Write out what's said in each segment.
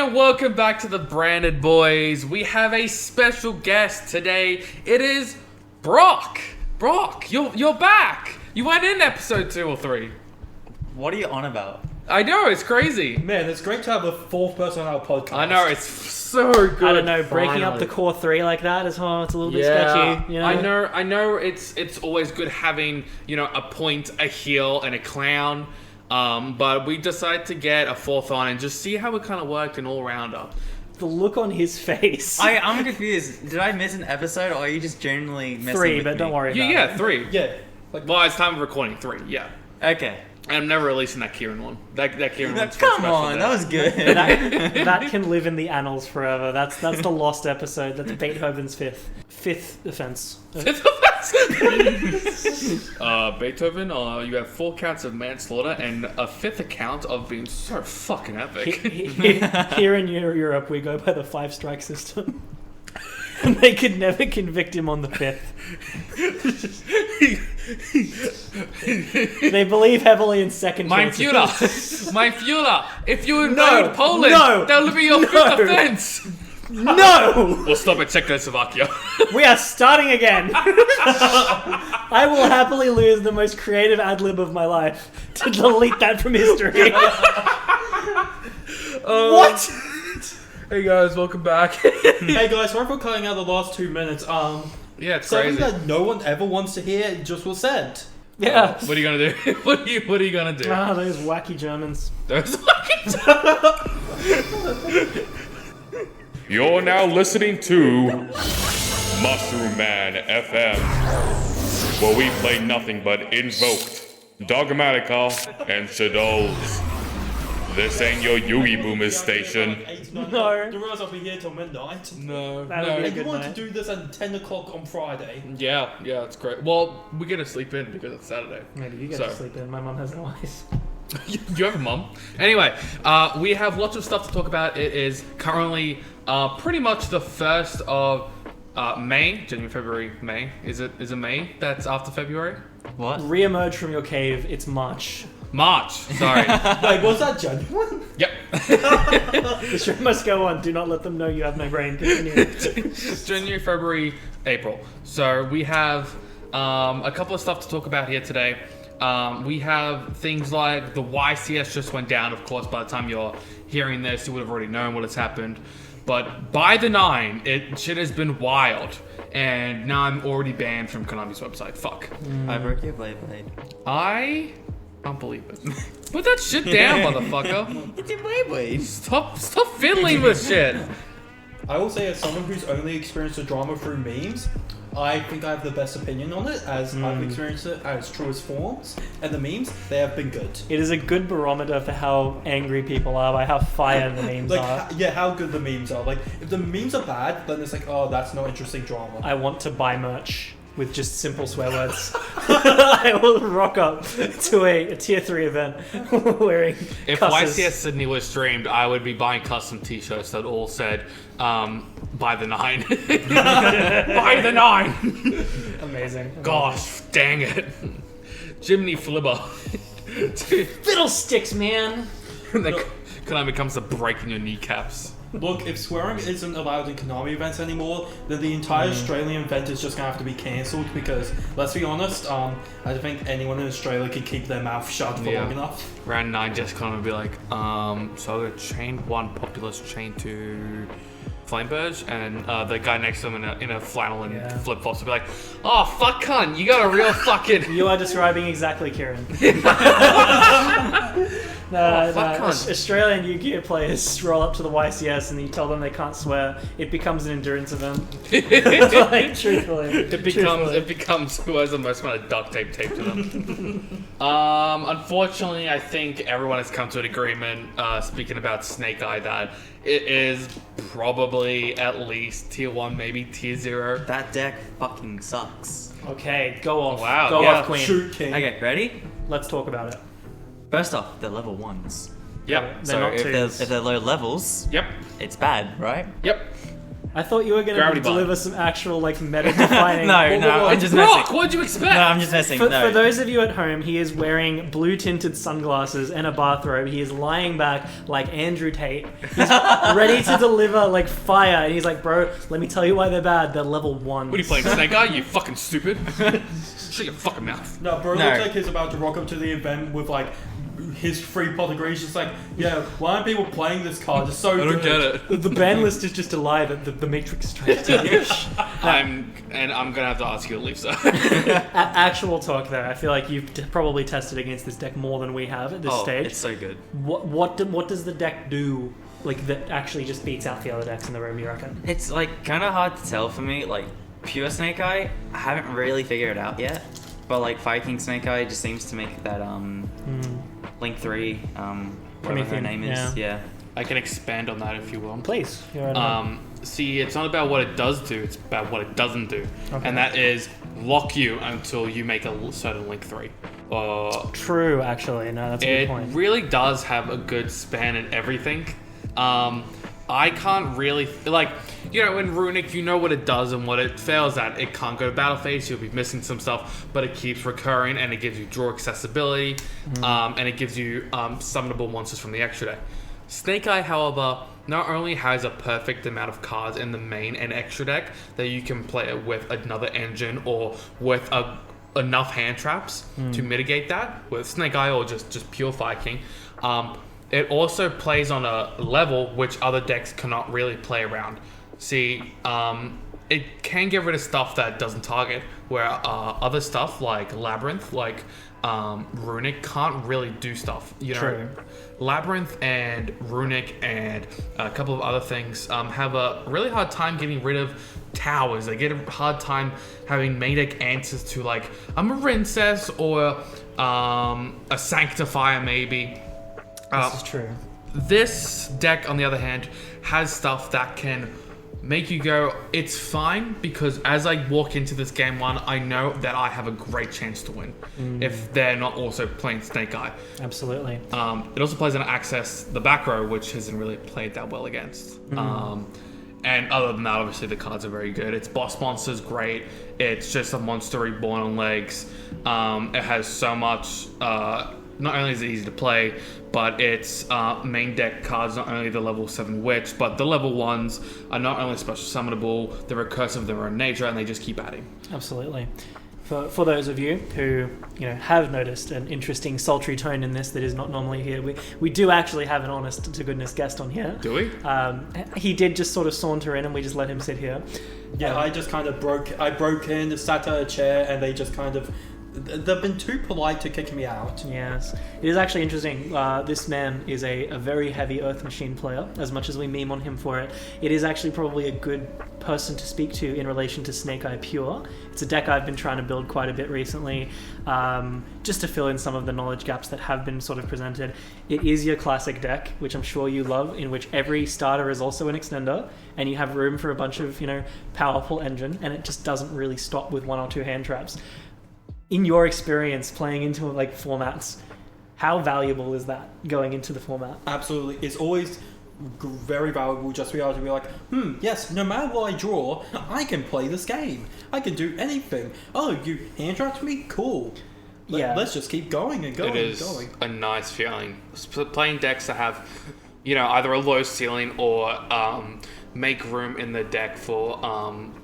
and welcome back to the Branded Boys. We have a special guest today. It is Brock. Brock, you're back. You weren't in episode 2 or 3. What are you on about? I know, it's crazy. Man, it's great to have a fourth person on our podcast. I know, it's so good. I don't know, breaking up the core 3 like that as well, it's a little bit sketchy. You know? I know it's always good having, a point, a heel, and a clown. But we decided to get a fourth on and just see how it kind of worked an all-rounder. The look on his face. I'm confused. Did I miss an episode, or are you just generally messing 3, with but me? don't worry about it. Yeah, 3. Yeah. Well, it's time of recording 3, yeah. Okay. And I'm never releasing that Kieran one. That Kieran one's Come on, that was good. that can live in the annals forever. That's the lost episode. That's Beethoven's fifth offense. Fifth offense? Beethoven, you have 4 counts of manslaughter and a 5th account of being so fucking epic. Here in Europe, we go by the 5-strike system. And they could never convict him on the 5th. They believe heavily in second chances. My Führer, if you invade Poland, that'll be your 5th offense. No! We'll stop at Czechoslovakia. We are starting again. I will happily lose the most creative ad-lib of my life to delete that from history. What? Hey guys, welcome back. Hey guys, sorry for cutting out the last 2 minutes. Yeah, it's something crazy. that no one ever wants to hear just was said. Yeah. What are you gonna do? What are you gonna do? Those wacky Germans. Those You're now listening to Mushroom Man FM, where we play nothing but Invoked, Dogmatica, and Shadows. This ain't your Yugi Boomers station. No. Didn't realize I'll be here till midnight. No. That would be a You good want night. to do this at 10 o'clock on Friday. Yeah, it's great. Well, we get to sleep in because it's Saturday. Maybe you get to sleep in. My mum has no eyes. You have a mum. Anyway, we have lots of stuff to talk about. It is currently pretty much the 1st of May, January, February, May. Is it May that's after February? What? Re-emerge from your cave. It's March. March, sorry. Wait, was that genuine? Yep. The show must go on. Do not let them know you have no brain. Continue. It's January, February, April. So we have a couple of stuff to talk about here today. We have things like the YCS just went down. Of course, by the time you're hearing this, you would have already known what has happened. But by the 9, shit has been wild. And now I'm already banned from Konami's website. Fuck. I broke your blade. I don't believe it. Put that shit down, motherfucker. It's your blade. Stop fiddling with shit. I will say, as someone who's only experienced the drama through memes, I think I have the best opinion on it, as I've experienced it at its truest forms. And the memes, they have been good. It is a good barometer for how angry people are by how fired the memes are. How good the memes are. Like, if the memes are bad, then it's like, oh, that's not interesting drama. I want to buy merch with just simple swear words. I will rock up to a tier 3 event wearing If cusses. YCS Sydney was streamed, I would be buying custom t-shirts that all said, by the 9. By the 9! Amazing. Gosh, dang it. Jiminy Flibber. Fiddlesticks, man. And then Konami comes to breaking your kneecaps. Look, if swearing isn't allowed in Konami events anymore, then the entire Australian event is just going to have to be cancelled because, let's be honest, I don't think anyone in Australia can keep their mouth shut for long enough. Round 9 just kind of be like, so I'm going to chain 1 populous chain to Flameburge, and the guy next to him in a flannel and flip-flops will be like, oh, fuck cunt, you got a real fucking... You are describing exactly Kieran. Australian YuGiOh players roll up to the YCS and you tell them they can't swear. It becomes an endurance event. Like, truthfully. It becomes who has the most amount of duct tape taped to them. Unfortunately, I think everyone has come to an agreement, speaking about Snake Eye, that it is probably at least tier 1, maybe tier 0. That deck fucking sucks. Okay, go off. Wow, Go yeah. off, Queen. Shoot, King. Okay, ready? Let's talk about it. First off, they're level 1s. Yep. They're So not if twos. they're low levels, Yep. it's bad, right? Yep. I thought you were going to Gravity deliver Bond. some actual like meta-defining. No, I'm just Brock, messing. what'd you expect? No, I'm just messing. For No. those of you at home, he is wearing blue-tinted sunglasses and a bathrobe. He is lying back like Andrew Tate. He's ready to deliver like fire. And he's like, bro, let me tell you why they're bad. They're level 1. What are you playing, Snake Eye? You fucking stupid. Shut your fucking mouth. No, bro No. looks like he's about to rock up to the event with like his free pot of green. He's just like, yeah, why aren't people playing this card? It's so I don't good. get it. The ban list is just a lie that the Matrix is trying to do. I'm gonna have to ask you to leave, sir. Actual talk though, I feel like you've probably tested against this deck more than we have at this stage. It's so good. What does the deck do, like, that actually just beats out the other decks in the room, you reckon? It's like kind of hard to tell for me. Like pure Snake Eye, I haven't really figured it out yet. But like Fire King Snake Eye just seems to make that Link 3 whatever her Promethean, name is. Yeah. I can expand on that if you will. Please. You're right. See, it's not about what it does do, it's about what it doesn't do. Okay. And that is lock you until you make a certain Link 3. True, actually. No, that's a good It point. really does have a good span and everything. I can't really like, you know, in Runic, you know what it does and what it fails at. It can't go to battle phase. You'll be missing some stuff, but it keeps recurring and it gives you draw accessibility, and it gives you summonable monsters from the extra deck. Snake Eye, however, not only has a perfect amount of cards in the main and extra deck that you can play it with another engine or with enough hand traps to mitigate that with Snake Eye or just pure Fire King. It also plays on a level which other decks cannot really play around. See, it can get rid of stuff that doesn't target, where other stuff like Labyrinth, like Runic, can't really do stuff. You know, True. Labyrinth and Runic and a couple of other things have a really hard time getting rid of towers. They get a hard time having main deck answers to like a Marincess or a Sanctifier maybe. This is true. This deck, on the other hand, has stuff that can make you go, it's fine, because as I walk into this game one, I know that I have a great chance to win if they're not also playing Snake Eye. Absolutely. It also plays on Access the back row, which hasn't really played that well against. And other than that, obviously the cards are very good. Its boss monster's great. It's just a monster reborn on legs. It has so much. Not only is it easy to play, but its main deck cards, not only the level 7 Witch, but the level 1s are not only special summonable, they're recursive of their own nature, and they just keep adding. Absolutely. For those of you who have noticed an interesting sultry tone in this that is not normally here, we do actually have an honest to goodness guest on here. Do we? He did just sort of saunter in, and we just let him sit here. Yeah, I just kind of broke in, sat at a chair, and they just kind of... They've been too polite to kick me out. Yes. It is actually interesting. This man is a very heavy Earth Machine player, as much as we meme on him for it. It is actually probably a good person to speak to in relation to Snake Eye Pure. It's a deck I've been trying to build quite a bit recently, just to fill in some of the knowledge gaps that have been sort of presented. It is your classic deck, which I'm sure you love, in which every starter is also an extender, and you have room for a bunch of, powerful engine, and it just doesn't really stop with one or two hand traps. In your experience playing into formats, how valuable is that going into the format? Absolutely. It's always very valuable just to be able to be like, yes, no matter what I draw, I can play this game. I can do anything. Oh, you hand trapped me? Cool. Let's just keep going and going It is and going. a nice feeling. Playing decks that have, either a low ceiling or make room in the deck for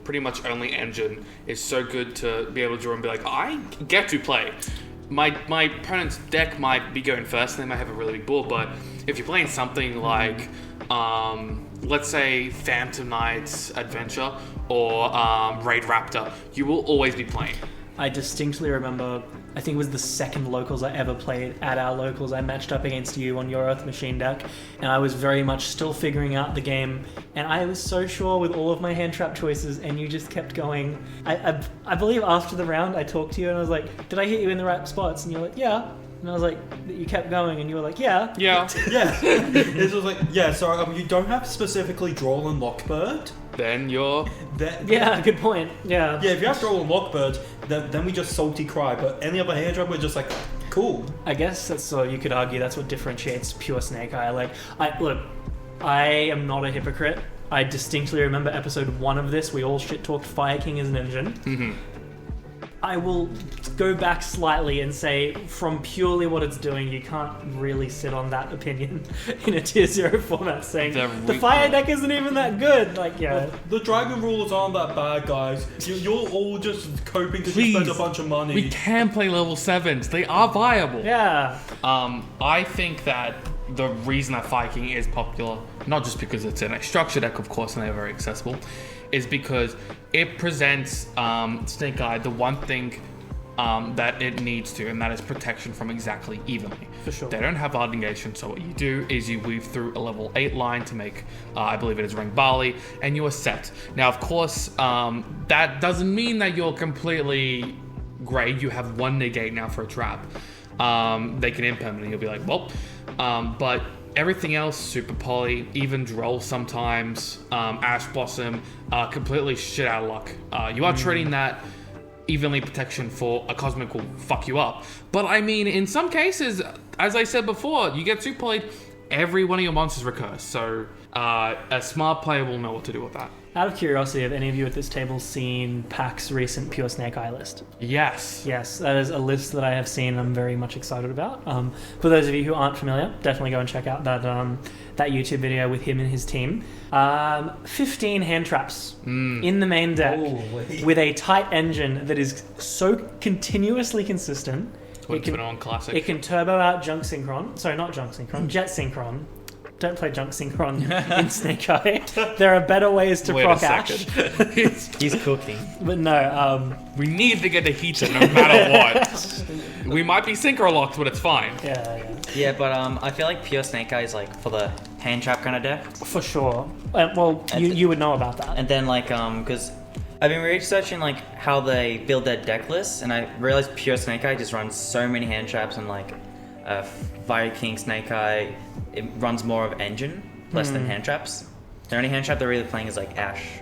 pretty much only engine is so good to be able to draw and be like, I get to play. My opponent's deck might be going first and they might have a really big board, but if you're playing something like, let's say Phantom Knight's Adventure or Raid Raptor, you will always be playing. I distinctly remember, I think it was the second locals I ever played at our locals. I matched up against you on your Earth Machine deck, and I was very much still figuring out the game, and I was so sure with all of my hand trap choices, and you just kept going. I believe after the round I talked to you and I was like, did I hit you in the right spots? And you were like, yeah. And I was like, you kept going, and you were like, yeah. Yeah. Yeah. It was like, yeah, so you don't have specifically Droll and Lockbird? Then you're... Yeah, good point. Yeah. Yeah, if you have Droll and Lockbird, then we just salty cry, but any other hand trap, we're just like, cool. I guess that's so you could argue that's what differentiates pure Snake Eye. I am not a hypocrite. I distinctly remember episode 1 of this. We all shit talked Fire King as an engine. Mm-hmm. I will go back slightly and say, from purely what it's doing, you can't really sit on that opinion in a tier 0 format, saying the fire deck isn't even that good. Like, yeah. The dragon rules aren't that bad, guys. You're all just coping because you spend a bunch of money. We can play level 7s. They are viable. Yeah. I think that the reason that Fire King is popular, not just because it's in a structure deck, of course, and they're very accessible, is because it presents Snake Eye the one thing that it needs to, and that is protection from exactly evenly. For sure. They don't have hard negation, so what you do is you weave through a level 8 line to make, I believe it is Ring Barley, and you are set. Now, of course, that doesn't mean that you're completely great. You have 1 negate now for a trap. They can impermanent, and you'll be like, well, but everything else, Super Poly, even Droll sometimes, Ash Blossom, completely shit out of luck. You are trading that evenly protection for a Cosmic will fuck you up. But I mean, in some cases, as I said before, you get Super Polyed, every one of your monsters recurs. So a smart player will know what to do with that. Out of curiosity, have any of you at this table seen Pack's recent Pure Snake Eye list? Yes. Yes, that is a list that I have seen and I'm very much excited about. For those of you who aren't familiar, definitely go and check out that YouTube video with him and his team. 15 hand traps in the main deck with a tight engine that is so continuously consistent. Classic. It can turbo out Junk Synchron. Sorry, not Junk Synchron, Jet Synchron. Don't play Junk Synchron in Snake Eye. There are better ways to proc Ash. He's cooking. But no, we need to get a heater no matter what. We might be synchro locked, but it's fine. Yeah, but I feel like Pure Snake Eye is like for the hand trap kind of deck. For sure. Well, you would know about that. And then like because I've been researching like how they build their deck lists, and I realized Pure Snake Eye just runs so many hand traps, and like Fire King Snake Eye, it runs more of engine, less than hand traps. The only hand trap they're really playing is like Ash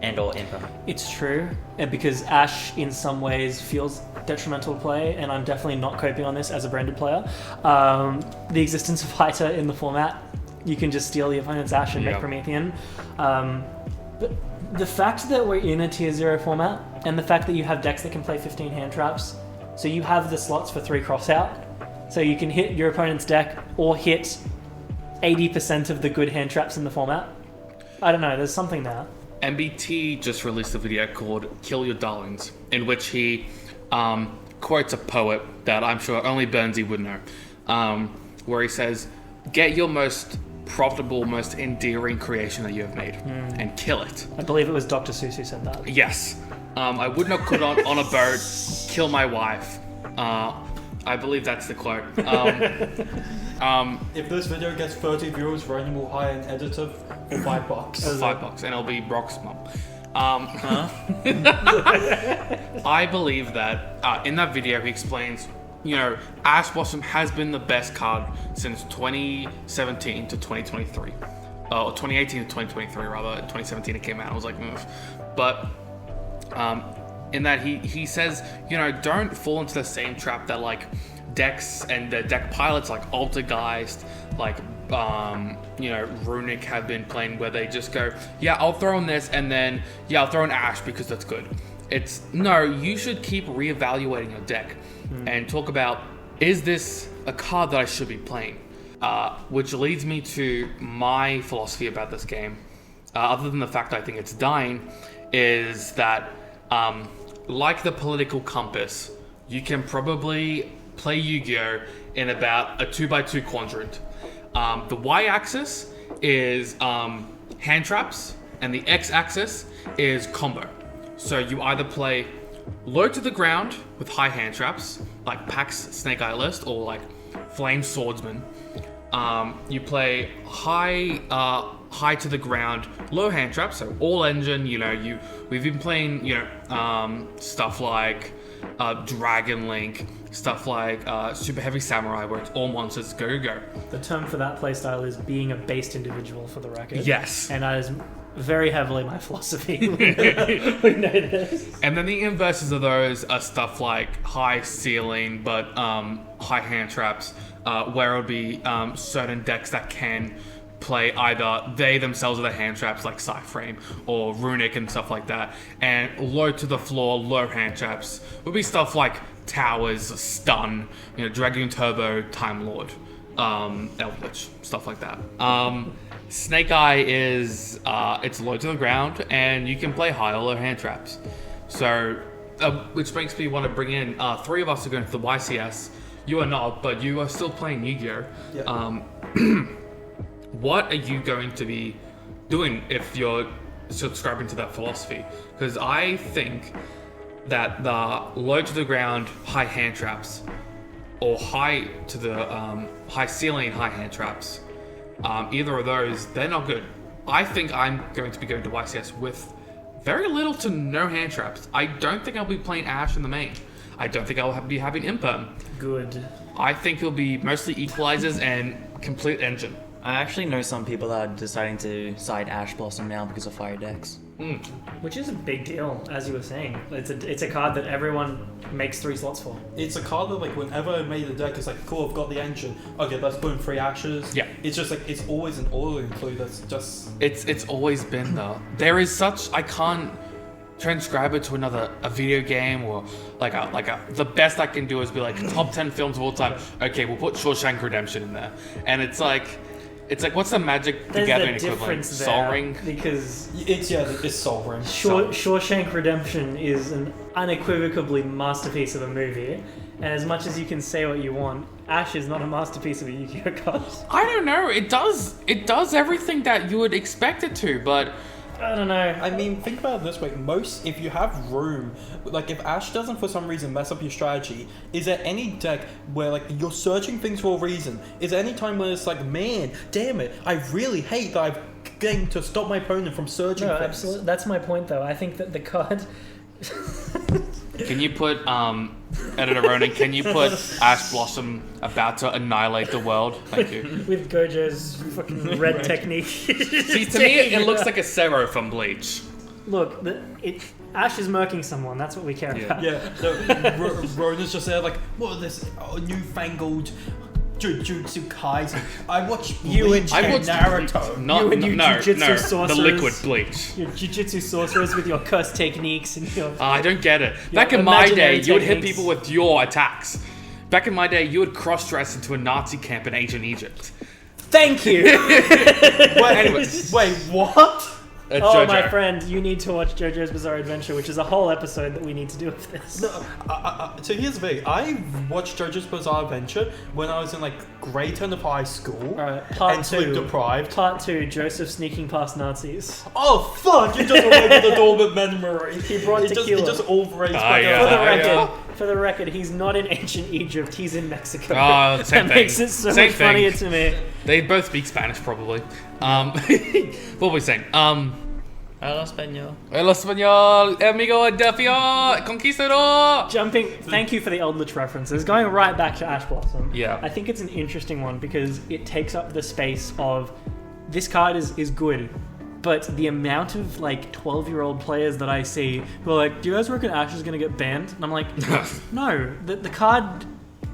and or Impa. It's true, because Ash in some ways feels detrimental to play, and I'm definitely not coping on this as a branded player. The existence of Hyta in the format, you can just steal the opponent's Ash and make Promethean. But the fact that we're in a tier 0 format, and the fact that you have decks that can play 15 hand traps, so you have the slots for 3 crossout, so you can hit your opponent's deck or hit 80% of the good hand traps in the format. I don't know, there's something there. MBT just released a video called Kill Your Darlings, in which he quotes a poet that I'm sure only Burnsy would know, where he says, get your most profitable, most endearing creation that you have made and kill it. I believe it was Dr. Seuss who said that. Yes. I would not put it on a boat, kill my wife. I believe that's the quote. If this video gets 30 views, Ryan will hire an editor for $5. $5, and it'll be Brock's mum. I believe that in that video he explains, Ash Blossom has been the best card since 2017 to 2023. Or 2018 to 2023, rather. 2017 it came out. I was like, ugh. But in that he says, don't fall into the same trap that like decks and the deck pilots like Altergeist, like Runic have been playing, where they just go, I'll throw in this, and then I'll throw in Ash because that's good. It's no, you should keep reevaluating your deck and talk about, is this a card that I should be playing? Which leads me to my philosophy about this game, other than the fact I think it's dying, is that like the political compass, you can probably play Yu-Gi-Oh! In about a 2x2 quadrant. The y-axis is hand traps, and the x-axis is combo. So you either play low to the ground with high hand traps, like Pack's Snake Eye list, or like Flame Swordsman. You play high to the ground, low hand traps, so all engine. We've been playing stuff like Dragon Link, stuff like Super Heavy Samurai, where it's all monsters go. The term for that playstyle is being a based individual, for the record. Yes. And that is very heavily my philosophy. We know this. And then the inverses of those are stuff like high ceiling but high hand traps, where it'll be certain decks that can play either they themselves are the hand traps like Cyframe or Runic and stuff like that, and low to the floor, low hand traps would be stuff like Towers, Stun, Dragoon Turbo, Time Lord, Eldritch, stuff like that. Snake Eye is it's low to the ground, and you can play high or low hand traps. So, which makes me want to bring in 3 of us are going to the YCS. You are not, but you are still playing YuGiOh. Yeah. What are you going to be doing if you're subscribing to that philosophy? Because I think that the low to the ground high hand traps, or high to the high ceiling high hand traps, either of those, they're not good. I think I'm going to be going to YCS with very little to no hand traps. I don't think I'll be playing Ash in the main. I don't think I'll be having Imperm. Good. I think it'll be mostly equalizers and complete engine. I actually know some people that are deciding to side Ash Blossom now because of fire decks. Which is a big deal, as you were saying. It's a card that everyone makes 3 slots for. It's a card that, like, whenever I made the deck, it's like, cool, I've got the engine. Okay, let's put in 3 Ashes. Yeah. It's just like, it's always an auto include that's just... It's always been though. There is such, I can't transcribe it to a video game or the best I can do is be like top 10 films of all time. Okay, we'll put Shawshank Redemption in there, and it's like what's the Magic the Gathering equivalent? Sol Ring? Because it's Sol Ring. Shawshank Redemption is an unequivocally masterpiece of a movie, and as much as you can say what you want, Ash is not a masterpiece of a Yu-Gi-Oh card. I don't know. It does everything that you would expect it to, but I don't know. I mean, think about it this way. If you have room, like if Ash doesn't for some reason mess up your strategy, is there any deck where like you're searching things for a reason? Is there any time when it's like, man, damn it, I really hate that I'm getting to stop my opponent from searching No, things? absolutely. That's my point though. I think that the card... Can you put, Editor Ronan, can you put Ash Blossom about to annihilate the world? Thank you. With Gojo's fucking red technique. See, to me, it looks like a Zero from Bleach. Look, Ash is murking someone. That's what we care about. Yeah, no, Ronan's just there like, what is this newfangled Jujutsu Kaisen? I watched Bleach and Naruto. No, Jujutsu the sorcerers. liquid Bleach. Your Jujutsu sorcerers with your cursed techniques and your... I don't get it. Back in my day, imaginary you would hit techniques. people with your attacks. Back in my day, you would cross-dress into a Nazi camp in ancient Egypt. Thank you! Wait, what? It's Oh, JoJo. my friend, you need to watch JoJo's Bizarre Adventure, which is a whole episode that we need to do with this. No, so here's the thing. I watched JoJo's Bizarre Adventure when I was in like grade 10 of high school. Alright, part and sleep 2. deprived. Part 2, Joseph sneaking past Nazis. Oh fuck! You just remembered the dormant memory. He brought tequila. It just all raised Ah, back yeah. up. For the record, he's not in ancient Egypt, he's in Mexico. Oh, same that thing. makes it so Same much funnier thing. to me. They both speak Spanish, probably. What were we saying? Hola, Español. El español, amigo de Fio, conquistador. Thank you for the Eldritch references. Going right back to Ash Blossom. Yeah. I think it's an interesting one because it takes up the space of this card is good, but the amount of like 12-year-old players that I see who are like, do you guys reckon Ash is going to get banned? And I'm like, no, the card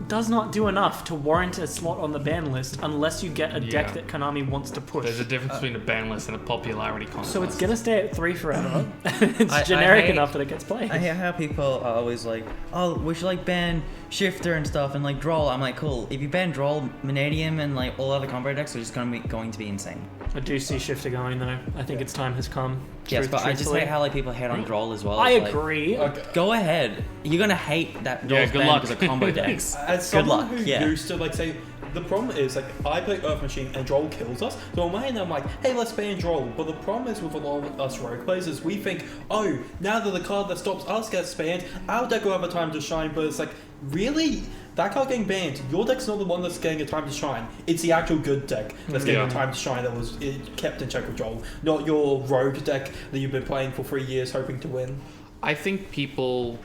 does not do enough to warrant a slot on the ban list unless you get a deck Yeah. that Konami wants to push. There's a difference between a ban list and a popularity contest. So it's gonna stay at 3 forever. It's I generic hate- enough that it gets played. I hear how people are always like, oh, we should like ban Shifter and stuff and like Droll. I'm like, cool. If you ban Droll, Manadium and like all other combo decks are just going to be insane. I do see Shifter going though. I think its time has come. Yes, but I just truthfully. hate how like people hate on Droll as well. I It's like, agree. go ahead. You're gonna hate that Droll's good ban luck. because of combo decks. As Good someone luck, who yeah. used to like say, the problem is like I play Earth Machine and Droll kills us. So on my hand I'm like, hey, let's ban Droll. But the problem is with a lot of us rogue players is we think, oh, now that the card that stops us gets banned, our deck will have a time to shine. But it's like, really? That card getting banned, your deck's not the one that's getting a time to shine. It's the actual good deck that's getting a time to shine that was kept in check with Droll. Not your rogue deck that you've been playing for 3 years hoping to win. I think people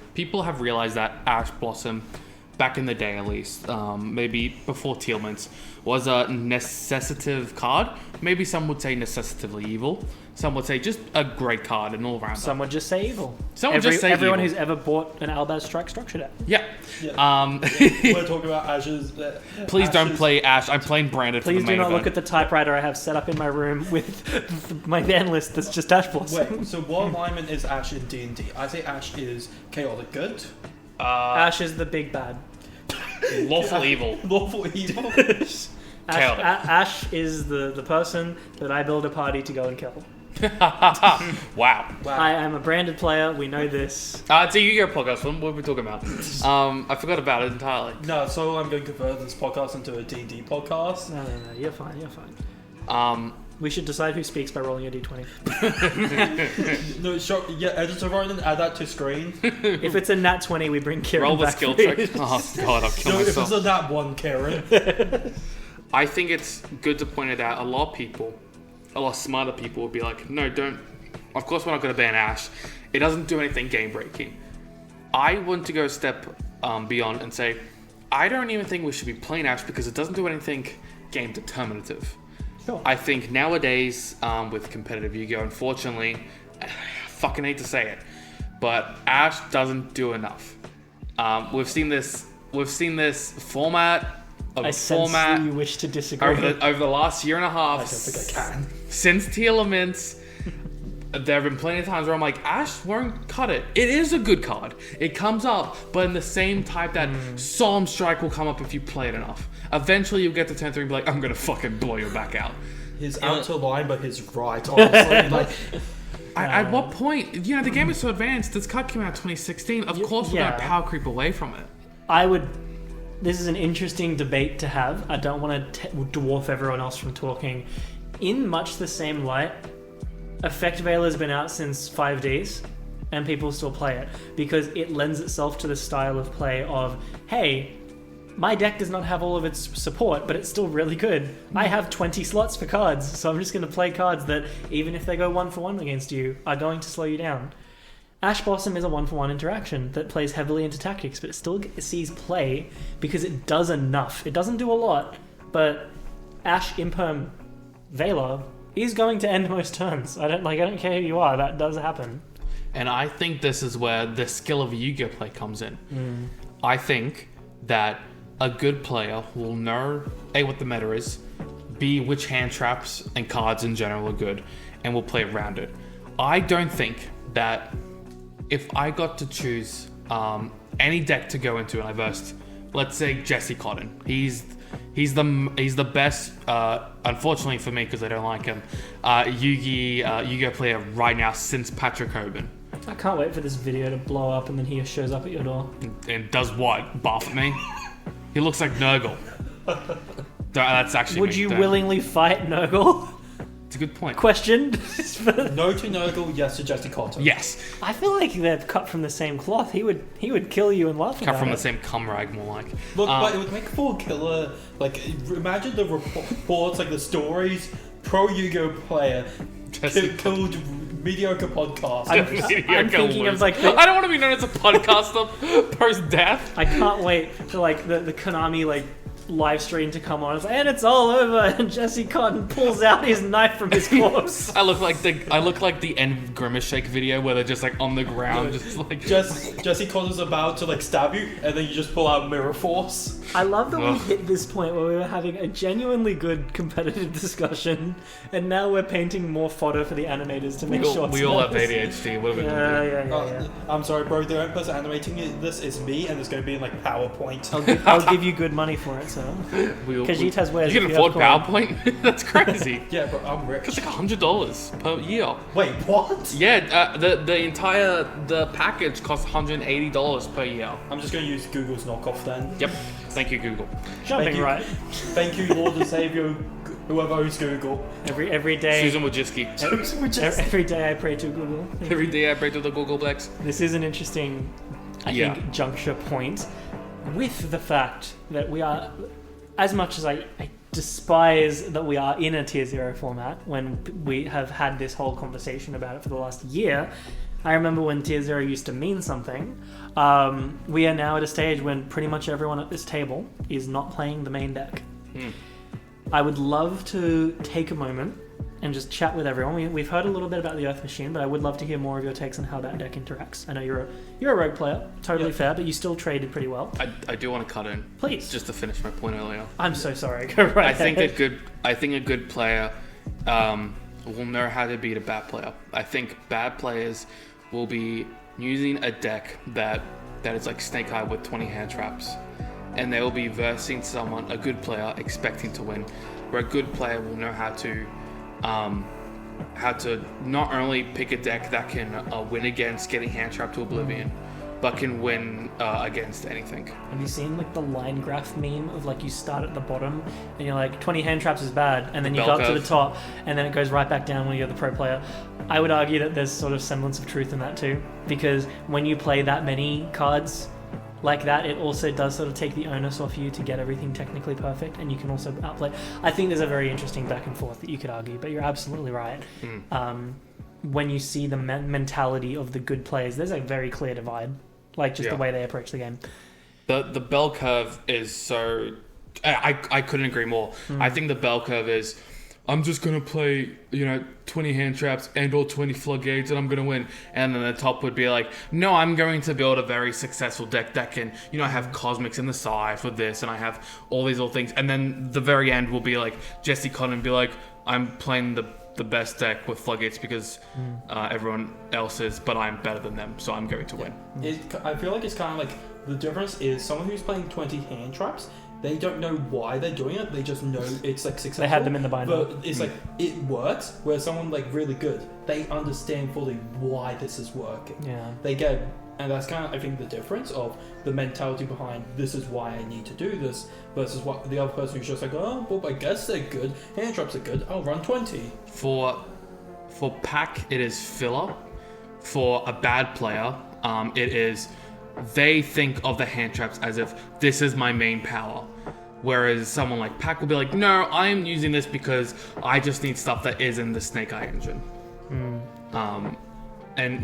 have realized that Ash Blossom back in the day at least, maybe before Tealmans, was a necessitative card. Maybe some would say necessitatively evil. Some would say just a great card, an all-rounder. Some would just say evil. Some would just say everyone evil. who's ever bought an Albaz Strike structure deck. Yeah. We're talking about Ash's. Please don't play Ash. I'm playing Branded for Please the do main not event. look at the typewriter I have set up in my room with my ban list that's just Ash Blossom. Wait, so what alignment is Ash in D&D? I say Ash is chaotic good. Ash is the big bad. Lawful evil. Lawful evil. Chaotic. Ash is the person that I build a party to go and kill. Wow. I am a branded player. We know this. It's a YuGiOh podcast. What are we talking about? I forgot about it entirely. No, so I'm going to convert this podcast into a D&D podcast. No, you're fine. You're fine. We should decide who speaks by rolling a d20. No, sure, yeah, editor Ronan, add that to screen. If it's a nat 20, we bring Kieran Roll the back. skill check. Oh god, I'll kill No, if myself. it's a that one, Karen. I think it's good to point it out. A lot of smarter people will be like, no, don't. Of course, we're not going to ban Ash. It doesn't do anything game breaking. I want to go a step beyond and say, I don't even think we should be playing Ash because it doesn't do anything game determinative. Sure. I think nowadays, with competitive YuGiOh, unfortunately, I fucking hate to say it, but Ash doesn't do enough. We've seen this format. I sense that you wish to disagree. Over the last year and a half, I don't think I can. since Tealmans, there have been plenty of times where I'm like, Ash won't cut it. It is a good card. It comes up, but in the same type that Solemn Strike will come up if you play it enough. Eventually, you'll get to turn 3 and be like, I'm gonna fucking blow your back out. He's out to line, but he's right, honestly. Like, At what point? You know, the game is so advanced. This card came out in 2016. Of course, we're yeah. gonna power creep away from it. This is an interesting debate to have. I don't want to dwarf everyone else from talking. In much the same light, Effect Veil has been out since 5Ds, and people still play it because it lends itself to the style of play of, hey, my deck does not have all of its support, but it's still really good. I have 20 slots for cards, so I'm just going to play cards that, even if they go 1-for-1 against you, are going to slow you down. Ash Blossom is a 1-for-1 interaction that plays heavily into tactics, but it still sees play because it does enough. It doesn't do a lot, but Ash Imperm Veiler is going to end most turns. I don't care who you are, that does happen. And I think this is where the skill of YuGiOh play comes in. I think that a good player will know A, what the meta is, B, which hand traps and cards in general are good, and will play around it. I don't think that if I got to choose any deck to go into and I versed, let's say Jesse Cotton, he's the best, unfortunately for me because I don't like him, YuGiOh player right now since Patrick Hoban. I can't wait for this video to blow up and then he shows up at your door. And does what? Barf at me? He looks like Nurgle. That's actually Would me. you Don't- willingly fight Nurgle? It's a good point. Question. no to Nurgle, yes to Jesse Cotter. Yes. I feel like they're cut from the same cloth. He would kill you and laugh Cut about from it. the same cum rag, more like. Look, but it would make for a killer. Like, imagine the reports, like the stories. Pro YuGiOh player killed mediocre podcast. I'm thinking of like I don't want to be known as a podcaster post death. I can't wait for like the Konami like live stream to come on. It's like, and it's all over. And Jesse Cotton pulls out his knife from his corpse. I look like the end Grimace Shake video where they're just like on the ground, just like. Jesse Cotter's about to like stab you, and then you just pull out Mirror Force. I love that we Ugh. hit this point where we were having a genuinely good competitive discussion, and now we're painting more fodder for the animators to make sure. We all have ADHD. What are we gonna do? I'm sorry, bro. The only person animating this is me, and it's going to be in like PowerPoint. I'll give you good money for it, so. Kajitas wears. You can afford PowerPoint? That's crazy. Yeah, bro, I'm rich. It's like $100 per year. Wait, what? Yeah, the package costs $180 per year. I'm just going to use Google's knockoff then. Yep. Thank you, Google. Jumping Thank you. right. Thank you, Lord and Savior, whoever owns Google. Every day. Susan Wojcicki. Every day I pray to Google. Every day I pray to the Googleplex. This is an interesting, I think, juncture point with the fact that we are, as much as I despise that we are in a tier 0 format when we have had this whole conversation about it for the last year, I remember when Tier 0 used to mean something. We are now at a stage when pretty much everyone at this table is not playing the main deck. I would love to take a moment and just chat with everyone. We've heard a little bit about the Earth Machine, but I would love to hear more of your takes on how that deck interacts. I know you're a rogue player, totally fair, but you still traded pretty well. I do want to cut in, please, just to finish my point earlier. I'm so sorry. Go right ahead. I think a good player will know how to beat a bad player. I think bad players will be using a deck that is like Snake Eye with 20 hand traps, and they will be versing someone, a good player, expecting to win. Where a good player will know how to not only pick a deck that can win against getting hand trapped to oblivion, but can win against anything. Have you seen like the line graph meme of like you start at the bottom and you're like 20 hand traps is bad, and then you go up to the top and then it goes right back down when you're the pro player? I would argue that there's sort of semblance of truth in that too, because when you play that many cards like that, it also does sort of take the onus off you to get everything technically perfect, and you can also outplay. I think there's a very interesting back and forth that you could argue, but you're absolutely right. When you see the mentality of the good players, there's a very clear divide, like just the way they approach the game. The bell curve is so... I couldn't agree more. I think the bell curve is, I'm just going to play, 20 hand traps and or 20 floodgates and I'm going to win. And then the top would be like, no, I'm going to build a very successful deck that can, I have cosmics in the side for this and I have all these little things. And then the very end will be like Jesse Cotton be like, I'm playing the best deck with floodgates because everyone else is, but I'm better than them, so I'm going to win. I feel like it's kind of like the difference is someone who's playing 20 hand traps, they don't know why they're doing it, they just know it's like successful. They had them in the binder. But it's like, it works, where someone like really good, they understand fully why this is working. Yeah. They get, and that's kind of, I think, the difference of the mentality behind this is why I need to do this versus what the other person who's just like, oh, well, I guess they're good, hand traps are good, I'll run 20. For Pack, it is filler. For a bad player, it is... They think of the hand traps as if this is my main power. Whereas someone like Pack will be like, no, I am using this because I just need stuff that is in the Snake Eye engine. And,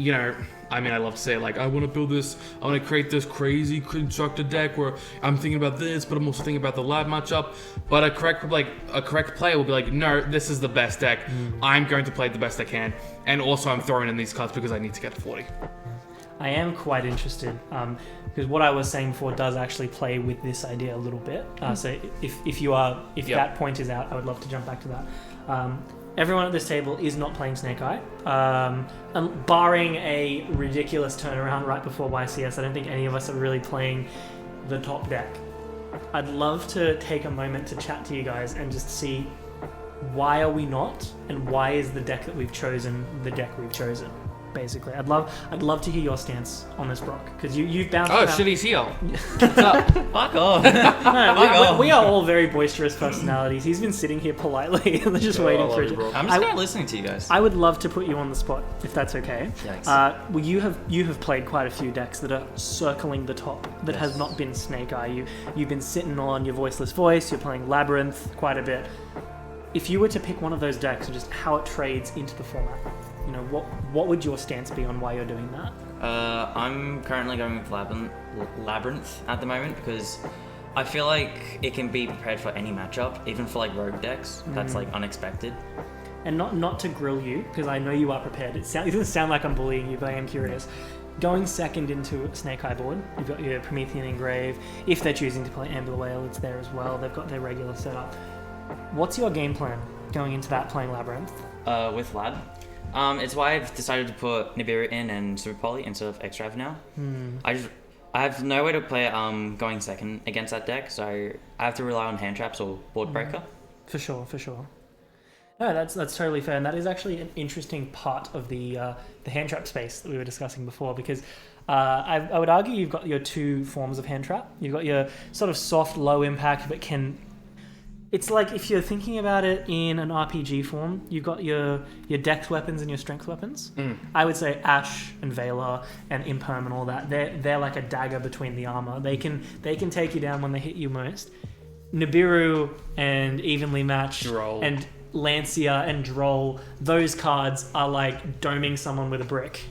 I love to say, like, I want to build this, I want to create this crazy constructed deck where I'm thinking about this, but I'm also thinking about the lab matchup. But a correct player will be like, no, this is the best deck. I'm going to play the best I can. And also I'm throwing in these cards because I need to get to 40. I am quite interested, because what I was saying before does actually play with this idea a little bit. So if that point is out, I would love to jump back to that. Everyone at this table is not playing Snake Eye, barring a ridiculous turnaround right before YCS. I don't think any of us are really playing the top deck. I'd love to take a moment to chat to you guys and just see why are we not, and why is the deck that we've chosen the deck we've chosen. Basically, I'd love to hear your stance on this, Brock, because you've bounced. Oh, shit, he's here. What's up? Fuck off. No, we are all very boisterous personalities. He's been sitting here politely and just waiting for it. I'm just kind of listening to you guys. I would love to put you on the spot, if that's okay. Yikes. You have played quite a few decks that are circling the top that has not been Snake Eye. You've been sitting on your Voiceless Voice. You're playing Labyrinth quite a bit. If you were to pick one of those decks and just how it trades into the format, what would your stance be on why you're doing that? I'm currently going with Labyrinth at the moment because I feel like it can be prepared for any matchup, even for like rogue decks. That's like unexpected. And not to grill you, because I know you are prepared. It doesn't sound like I'm bullying you, but I am curious. Going second into a Snake Eye board, you've got your Promethean Engrave. If they're choosing to play Amber Whale, it's there as well. They've got their regular setup. What's your game plan going into that playing Labyrinth? With Lab. It's why I've decided to put Nibiru in and Super Poly instead of Extra for now. I have no way to play it going second against that deck, so I have to rely on hand traps or board breaker. For sure. No, that's totally fair, and that is actually an interesting part of the hand trap space that we were discussing before, because I would argue you've got your two forms of hand trap. You've got your sort of soft, low impact, but can... It's like if you're thinking about it in an RPG form, you've got your dex weapons and your strength weapons. I would say Ash and Veiler and Imperm and all that, they're like a dagger between the armor. They can take you down when they hit you most. Nibiru and Evenly Matched Droll. And Lancia and Droll, those cards are like doming someone with a brick.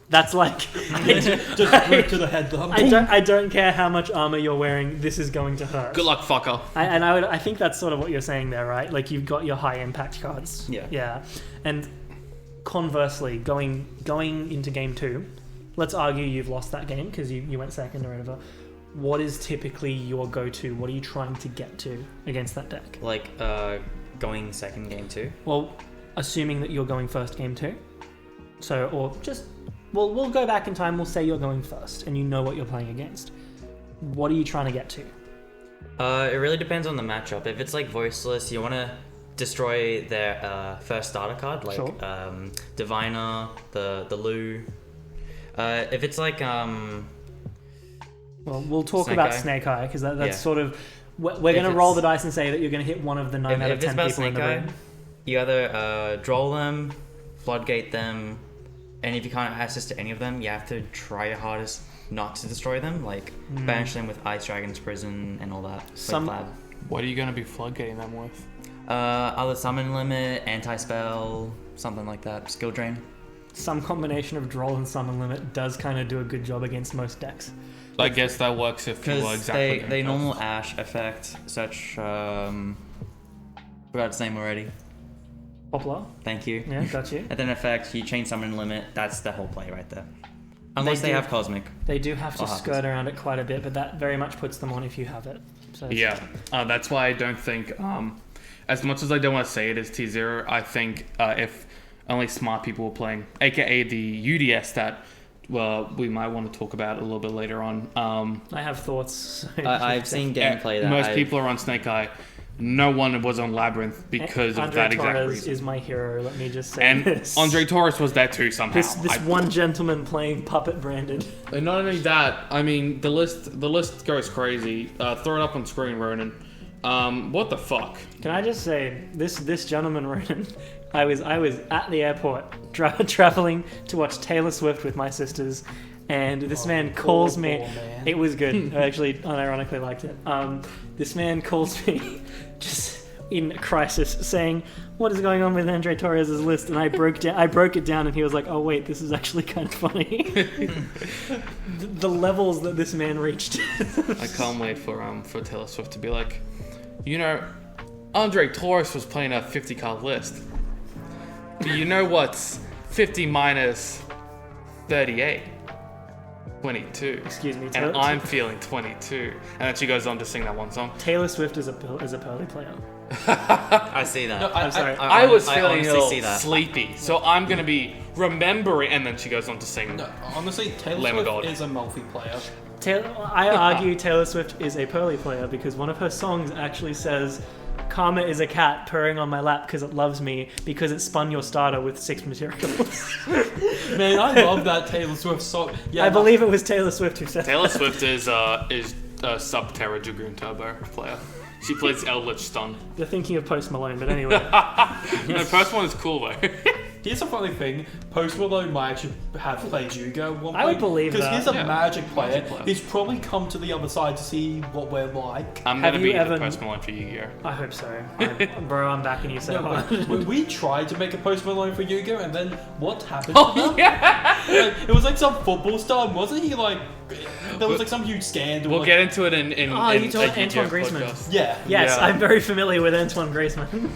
That's like, Just right to the head. I don't care how much armor you're wearing. This is going to hurt. Good luck, fucker. I think that's sort of what you're saying there, right? Like you've got your high impact cards. Yeah. And conversely, going into game 2, let's argue you've lost that game because you went second or whatever. What is typically your go-to? What are you trying to get to against that deck? Like going second game 2. Well, assuming that you're going first game 2. So, or just, we'll go back in time. We'll say you're going first and you know what you're playing against. What are you trying to get to? It really depends on the matchup. If it's like voiceless, you want to destroy their first starter card, like Sure. Diviner, the Lu. If it's like Well, we'll talk Snake about Eye. Snake Eye because that's Yeah. sort of we're going to roll the dice and say that you're going to hit one of the 9 out of if it's 10 about people in Snake the Eye, room. you either droll them, floodgate them, and if you can't have access to any of them, you have to try your hardest not to destroy them, like banish them with Ice Dragon's Prison and all that. Some- Flab. What are you going to be floodgating them with? Other summon limit, anti-spell, something like that. Skill drain. Some combination of Droll and Summon Limit does kind of do a good job against most decks. I guess that works if you are Because exactly. they normal Ash effect such forgot its name already. Poplar? Thank you. Yeah, got you. And then effect, you chain summon limit. That's the whole play right there. Unless they do- have Cosmic. They do have to I'll have skirt around it quite a bit, but that very much puts them on if you have it. So Yeah, that's why I don't think, as much as I don't want to say it is T0, I think if only smart people were playing, aka the UDS that we might want to talk about a little bit later on. I have thoughts. So I've seen gameplay that most people are on Snake Eye. No one was on Labyrinth because of Andre that exact Torres reason. is my hero. Let me just say And this. Andre Torres was there too somehow. This one gentleman playing puppet branded. And not only that, I mean the list goes crazy. Throw it up on screen, Ronan. What the fuck? Can I just say this gentleman, Ronan? I was at the airport traveling to watch Taylor Swift with my sisters, and this man calls me. man. It was good. I actually unironically liked it. This man calls me just in crisis, saying, "What is going on with Andre Torres' list?" And I broke it down, and he was like, "Oh wait, this is actually kind of funny." the levels that this man reached. I can't wait for Taylor Swift to be like, you know, Andre Torres was playing a 50 card list. But you know what's 50 minus 38? 22. Excuse me, And I'm feeling 22. And then she goes on to sing that one song. Taylor Swift is a pearly player. I see that. No, I'm sorry. I was feeling a honestly little see that. sleepy, so I'm going to be remembering, and then she goes on to sing. No, honestly, Taylor Lamb of Swift God. is a multi-player. I argue Taylor Swift is a pearly player because one of her songs actually says, "Karma is a cat purring on my lap because it loves me because it spun your starter with 6 materials." Man, I love that Taylor Swift song. Yeah, I believe it was Taylor Swift who said Taylor Swift is a Subterra Dragoon Turbo player. She plays Eldritch Stun. You're thinking of Post Malone, but anyway. No, first one is cool though. Here's a funny thing: Post Malone might actually have played YuGiOh at one point. I would believe because that. he's a Yeah. Magic player. Magic player. He's probably come to the other side to see what we're like. I'm Have gonna you be ever- the Post Malone for YuGiOh. I hope so. Bro, I'm backing you so No, hard. but we tried to make a Post Malone for YuGiOh, and then what happened? Oh to him? yeah. Like, it was like some football star, wasn't he? Like there was like some huge scandal. We'll like, get into it in Oh, in you talk a Antoine YuGiOh Griezmann. podcast. Yeah. Yes, Yeah. I'm very familiar with Antoine Griezmann.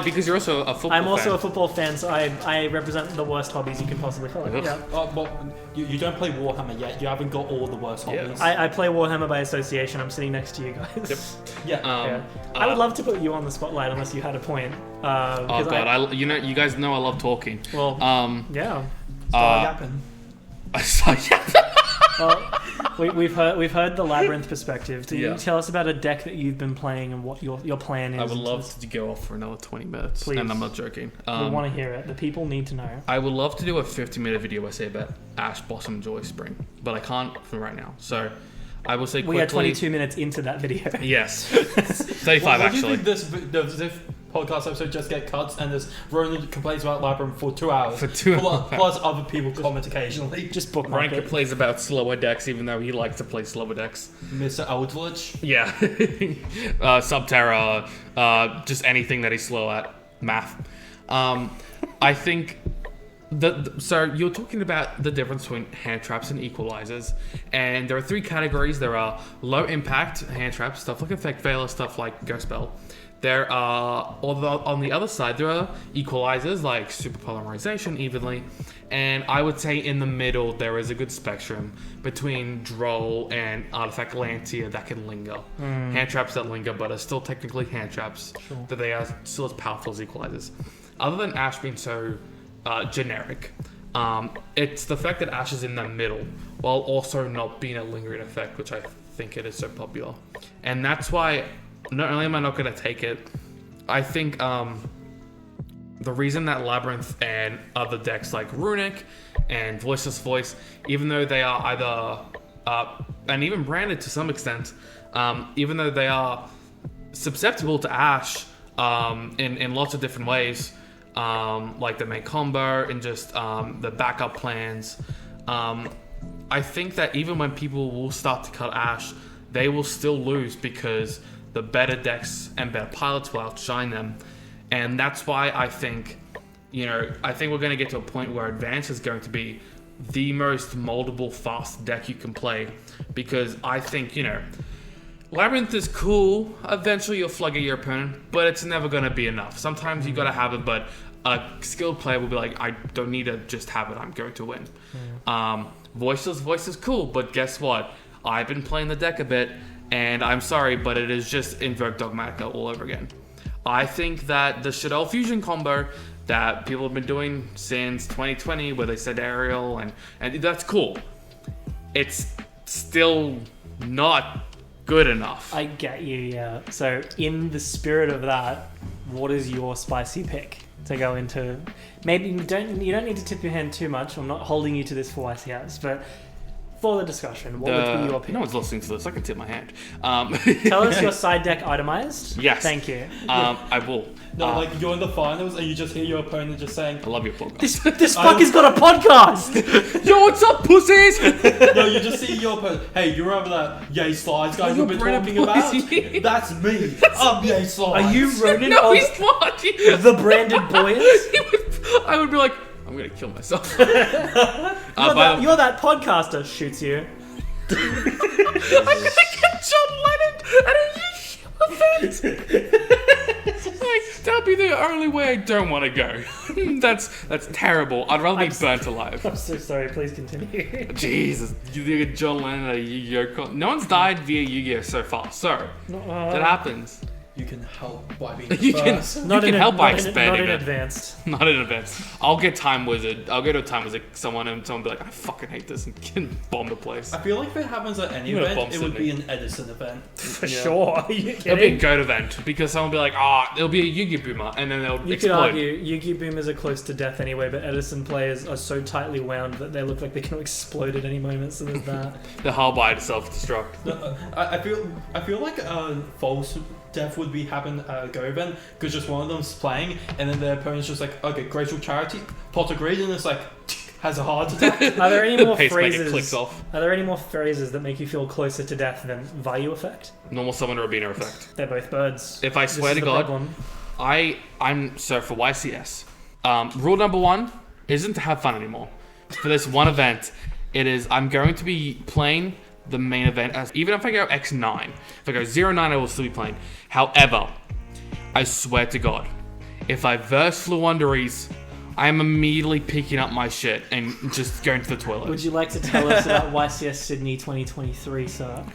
Because you're also a football I'm also fan. a football fan, so I represent the worst hobbies you can possibly follow. Ugh. Yeah. Well, you don't play Warhammer yet. You haven't got all the worst Yeah. hobbies. I play Warhammer by association. I'm sitting next to you guys. yeah. Yeah. I would love to put you on the spotlight unless you had a point. Oh 'Cause god, you guys know I love talking. Well, yeah. Start yapping. Well, we've heard the Labyrinth perspective. Can Yeah. you tell us about a deck that you've been playing and what your plan is? I would love to go off for another 20 minutes, Please. and I'm not joking. We want to hear it. The people need to know. I would love to do a 50-minute video essay about Ash Blossom Joy Spring, but I can't for right now. So I will say quickly. We are 22 minutes into that video. Yes, 35 What do you actually. think this podcast episode just get cuts and this Ronan complains about Labyrinth for 2 hours? For 2 hours. Plus other people comment occasionally. Just bookmark Ranker it. plays about slower decks, even though he likes to play slower decks. Mr. Eldritch. Yeah, Subterra, just anything that he's slow at. Math. I think So you're talking about the difference between hand traps and equalizers, and there are 3 categories. There are low impact hand traps, stuff like Effect Veiler, stuff like Ghost Spell. There are, on the other side, there are equalizers like Super Polymerization, Evenly, and I would say in the middle there is a good spectrum between Droll and Artifact Lancia that can linger. Hand traps that linger but are still technically hand traps, but they are still as powerful as equalizers. Other than Ash being so generic, it's the fact that Ash is in the middle while also not being a lingering effect, which I think it is so popular. And that's why not only am I not going to take it, I think the reason that Labyrinth and other decks like Runic and Voiceless Voice, even though they are either, and even branded to some extent, even though they are susceptible to Ash in lots of different ways, like the main combo and just the backup plans, I think that even when people will start to cut Ash, they will still lose because the better decks and better pilots will outshine them. And that's why I think, I think we're going to get to a point where Advance is going to be the most moldable, fast deck you can play. Because I think, Labyrinth is cool. Eventually you'll flug at your opponent, but it's never going to be enough. Sometimes you got to have it, but a skilled player will be like, I don't need to just have it. I'm going to win. Voiceless Voice is cool, but guess what? I've been playing the deck a bit, and I'm sorry, but it is just Invoke Dogmatica all over again. I think that the Shadow Fusion combo that people have been doing since 2020, where they said Aerial, and that's cool. It's still not good enough. I get you, yeah. So in the spirit of that, what is your spicy pick to go into? Maybe you don't need to tip your hand too much. I'm not holding you to this for YCS, but for the discussion, what would be your pick? No one's listening to this. I can tip my hand. Tell us your side deck itemized. Yes. Thank you. I will. No, like you're in the finals and you just hear your opponent just saying, I love your podcast. This fucker's got a podcast! Yo, what's up, pussies? no, you just see your opponent. Hey, you remember that Yay Slides guy you're we've been Brandon talking about? Pussy. That's me. I'm Yay Slides. Are you Ronan No, of he's not. the branded Boyz? I would be like, I'm gonna kill myself. You're that podcaster, shoots you. I'm gonna get John Lennon at a event. Like, that'll be the only way I don't want to go. That's terrible. I'd rather be burnt alive. I'm so sorry, please continue. Jesus, you get John Lennon at a Yu-Gi-Oh! No one's died via Yu-Gi-Oh! So far, so that happens. You can help by being You can first. help by expanding Not in it. advanced. Not in advance. I'll get Time Wizard. I'll go to a Time Wizard, someone will be like, I fucking hate this, and can bomb the place. I feel like if it happens at any I'm gonna bomb event, it would Sydney. be an Edison event. For sure. Are you It'll be a kidding? goat event, because someone will be like, it'll be a Yu-Gi Boomer, and then they'll You could explode. argue Yu-Gi Boomers are close to death anyway, but Edison players are so tightly wound that they look like they can explode at any moment. So there's that. The hull by self-destruct. No, I feel like false death would be happen at a go event because just one of them's playing and then their opponent's just like, okay, Graceful Charity, pot of greed, and it's like has a heart attack. Are there any more Pacemaker clicks phrases? off. Are there any more phrases that make you feel closer to death than Value Effect? Normal Summon Rabiner effect. They're both birds. If I This swear is to the God, problem. I'm so for YCS. Rule number 1 isn't to have fun anymore. For this one event, it is I'm going to be playing the main event as even if I go X9. If I go 0-9, I will still be playing. However, I swear to God, if I verse Fluunderies, I am immediately picking up my shit and just going to the toilet. Would you like to tell us about YCS Sydney 2023, sir?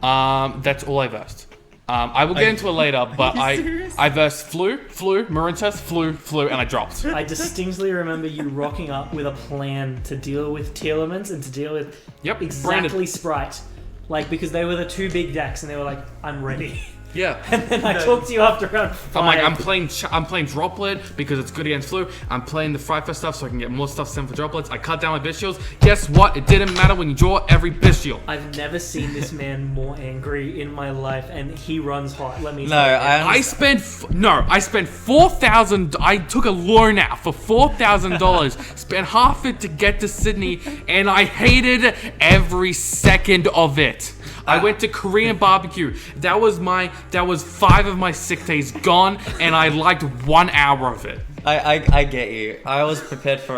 That's all I versed. I will get into it later, but I versed Flu, Marinchest, Flu, and I dropped. I distinctly remember you rocking up with a plan to deal with Telemans and to deal with exactly branded. Sprite. Like, because they were the 2 big decks and they were like, I'm ready. Yeah. And then I talked to you after round 5. I'm like, I'm playing Droplet because it's good against Flu. I'm playing the Frifer stuff so I can get more stuff sent for Droplets. I cut down my Bestials. Guess what? It didn't matter when you draw every Bestial. I've never seen this man more angry in my life, and he runs hot. Let me No, tell you. I spent $4,000. I took a loan out for $4,000. Spent half it to get to Sydney, and I hated every second of it. I went to Korean barbecue. That was 5 of my sick days gone, and I liked 1 hour of it. I get you. I was prepared for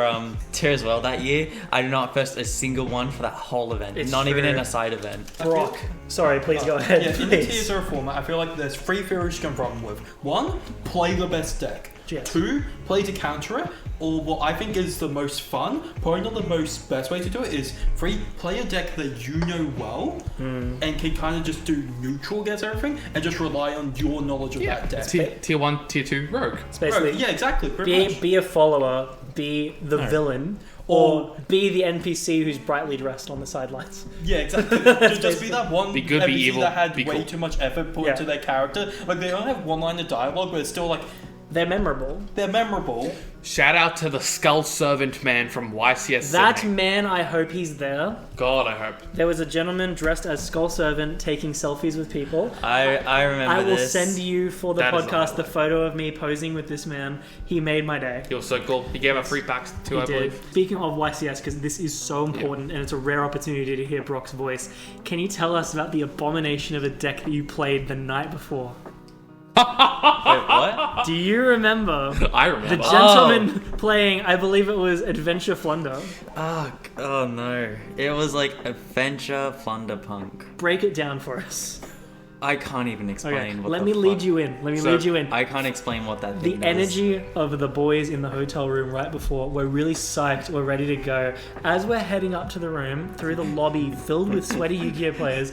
tier as well that year. I did not first a single one for that whole event. It's not even true. in a side event. Brock. Sorry, please go ahead. Yeah, in the please. tier 0 format, I feel like there's 3 theories you can run with. 1, play the best deck. Yes. 2, play to counter it. Or what I think is the most fun, probably not the most best way to do it, is 3, play a deck that you know well and can kind of just do neutral against everything and just rely on your knowledge of that deck. Tier 1, Tier 2, Rogue. It's basically Yeah, exactly. Pretty much. be a follower, be the villain, or be the NPC who's brightly dressed on the sidelines. Yeah, exactly. just be that one Be good, NPC be evil, that had be way cool. too much effort put Yeah. into their character. Like, they only have one line of dialogue, but it's still like, They're memorable. they're memorable. Shout out to the Skull Servant man from YCS That Sydney. man, I hope he's there. God, I hope. There was a gentleman dressed as Skull Servant taking selfies with people. I remember I will this. send you for the That is podcast the highlight. photo of me posing with this man. He made my day. He was so cool. He gave out free packs too, He I did. believe. Speaking of YCS, because this is so important and it's a rare opportunity to hear Brock's voice, can you tell us about the abomination of a deck that you played the night before? Wait, what? Do you remember I remember. the gentleman playing, I believe it was Adventure Flunder? Oh no. It was like Adventure Flunderpunk. Break it down for us. I can't even explain Okay, what let the me lead fuck- you in. Let me So, lead you in. I can't explain what that The thing energy of the boys in the hotel room right before, we're really psyched, we're ready to go. As we're heading up to the room, through the lobby filled with sweaty YuGiOh players,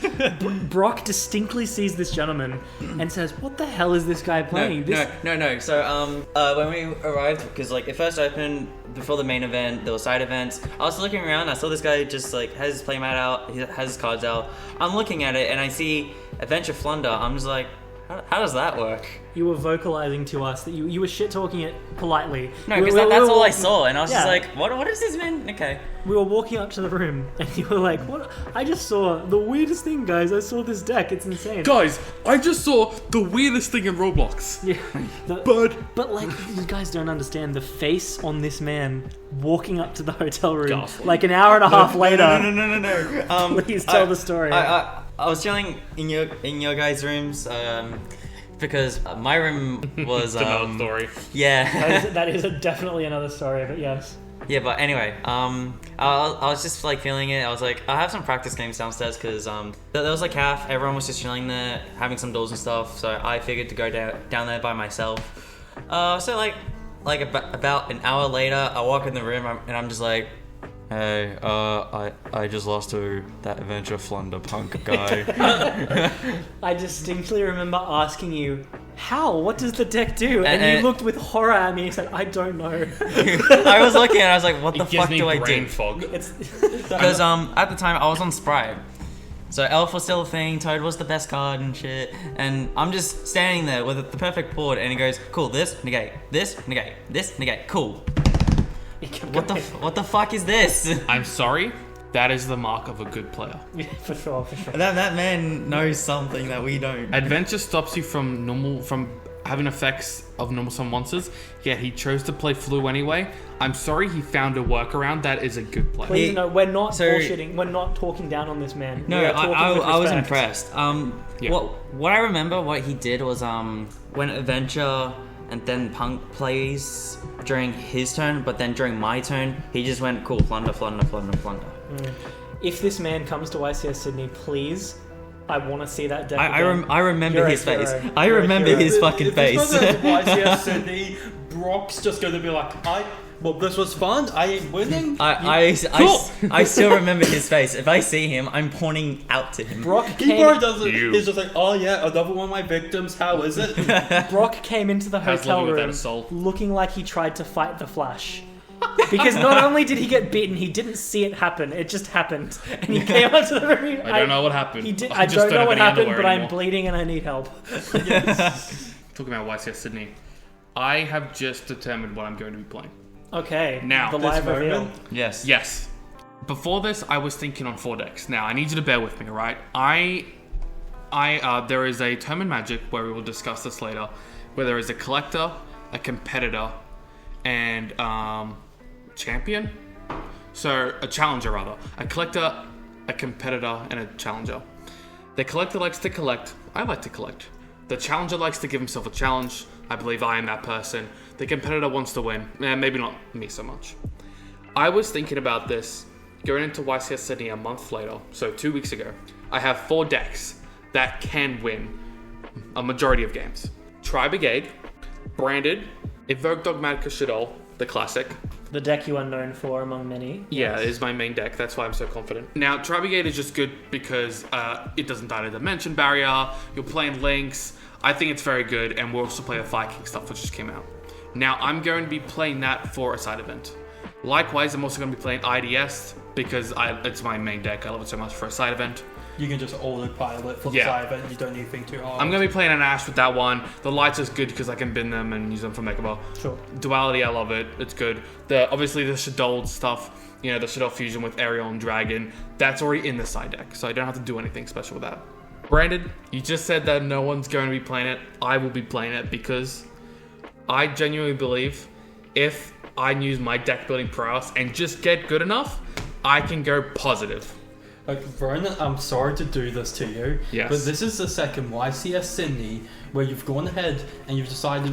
Brock distinctly sees this gentleman and says, "What the hell is this guy playing?" No. So, when we arrived, because like it first opened before the main event, there were side events. I was looking around, I saw this guy just like has his playmat out, he has his cards out. I'm looking at it and I see Adventure Flunder. I'm just like, how does that work? You were vocalizing to us that you were shit talking it politely. No, We- because we- that's we all I were- saw, and I was just Yeah. like, what is this man? Okay. We were walking up to the room, and you were like, "What? I just saw the weirdest thing, guys. I saw this deck. It's insane." Guys, I just saw the weirdest thing in Roblox. Yeah, but like you guys don't understand the face on this man walking up to the hotel room Ghastly. like an hour and a half later. No. Please tell the story. I was chilling in your guys' rooms, because my room was It's another story. yeah. that is definitely another story, but yes. Yeah, but anyway, I was just like feeling it. I was like, I have some practice games downstairs because there was like half. Everyone was just chilling there, having some duels and stuff. So I figured to go down there by myself. So like about an hour later, I walk in the room and I'm just like, hey, I just lost to that Adventure Flunder punk guy. I distinctly remember asking you, "How? What does the deck do?" And, And- you looked with horror at me and said, "I don't know." I was looking and I was like, what the It gives fuck me do I brain do? fog. It's Because at the time I was on Sprite. So Elf was still a thing, Toad was the best card and shit, and I'm just standing there with the perfect board and he goes, cool, this, negate, cool. What the fuck is this? I'm sorry. That is the mark of a good player. yeah, for sure. That man knows something that we don't. Adventure stops you from having effects of normal summon monsters, yet he chose to play Flu anyway. I'm sorry he found a workaround. That is a good play. Please, no, we're not So- bullshitting. We're not talking down on this man. No, We are talking with I was respect. impressed. Yeah. What I remember, what he did was when Adventure and then Punk plays during his turn, but then during my turn, he just went cool, Flunder. If this man comes to YCS Sydney, please, I want to see that deck. I again. remember You're a his face. hero. I You're a remember hero. his fucking If this face. was a YCS Sydney, Brock's just going to be like, well, this was fun. I ain't winning. I Cool. still remember his face. If I see him, I'm pointing out to him. Brock He came, probably doesn't. You. He's just like, oh yeah, another one of my victims. How is it? Brock came into the How's hotel living without room a soul? looking like he tried to fight the Flash. Because not only did he get beaten, he didn't see it happen. It just happened, and he came up to the room. I don't know what happened. He did. I I just don't know have what any happened, underwear but I'm anymore. bleeding and I need help. Talking about YCS Sydney, I have just determined what I'm going to be playing. Okay. Now, the this live reveal. moment. Yes. Yes. Before this, I was thinking on 4 decks. Now, I need you to bear with me, alright? There is a term in Magic, where we will discuss this later, where there is a collector, a competitor, and champion? So, a challenger, rather. A collector, a competitor, and a challenger. The collector likes to collect. I like to collect. The challenger likes to give himself a challenge. I believe I am that person. The competitor wants to win. Maybe not me so much. I was thinking about this going into YCS Sydney a month later, so 2 weeks ago. I have 4 decks that can win a majority of games. Tri-Brigade, Branded, Evoke Dogmatica Shadol, the classic. The deck you are known for among many. Yeah, it is my main deck. That's why I'm so confident. Now, Tri-Brigade is just good because it doesn't die to Dimension Barrier. You're playing Lynx. I think it's very good, and we'll also play the Fire King stuff, which just came out. Now, I'm going to be playing that for a side event. Likewise, I'm also going to be playing IDS because it's my main deck. I love it so much for a side event. You can just autopilot for the side event. You don't need to think too hard. I'm going to be playing an Ash with that one. The lights is good because I can bin them and use them for Mega Ball. Sure. Duality, I love it. It's good. Obviously, the Shadol stuff, the Shadol fusion with Ariel and Dragon, that's already in the side deck, so I don't have to do anything special with that. Brandon, you just said that no one's going to be playing it. I will be playing it because I genuinely believe if I use my deck building prowess and just get good enough, I can go positive. Vernon, I'm sorry to do this to you, yes, but this is the second YCS Sydney where you've gone ahead and you've decided,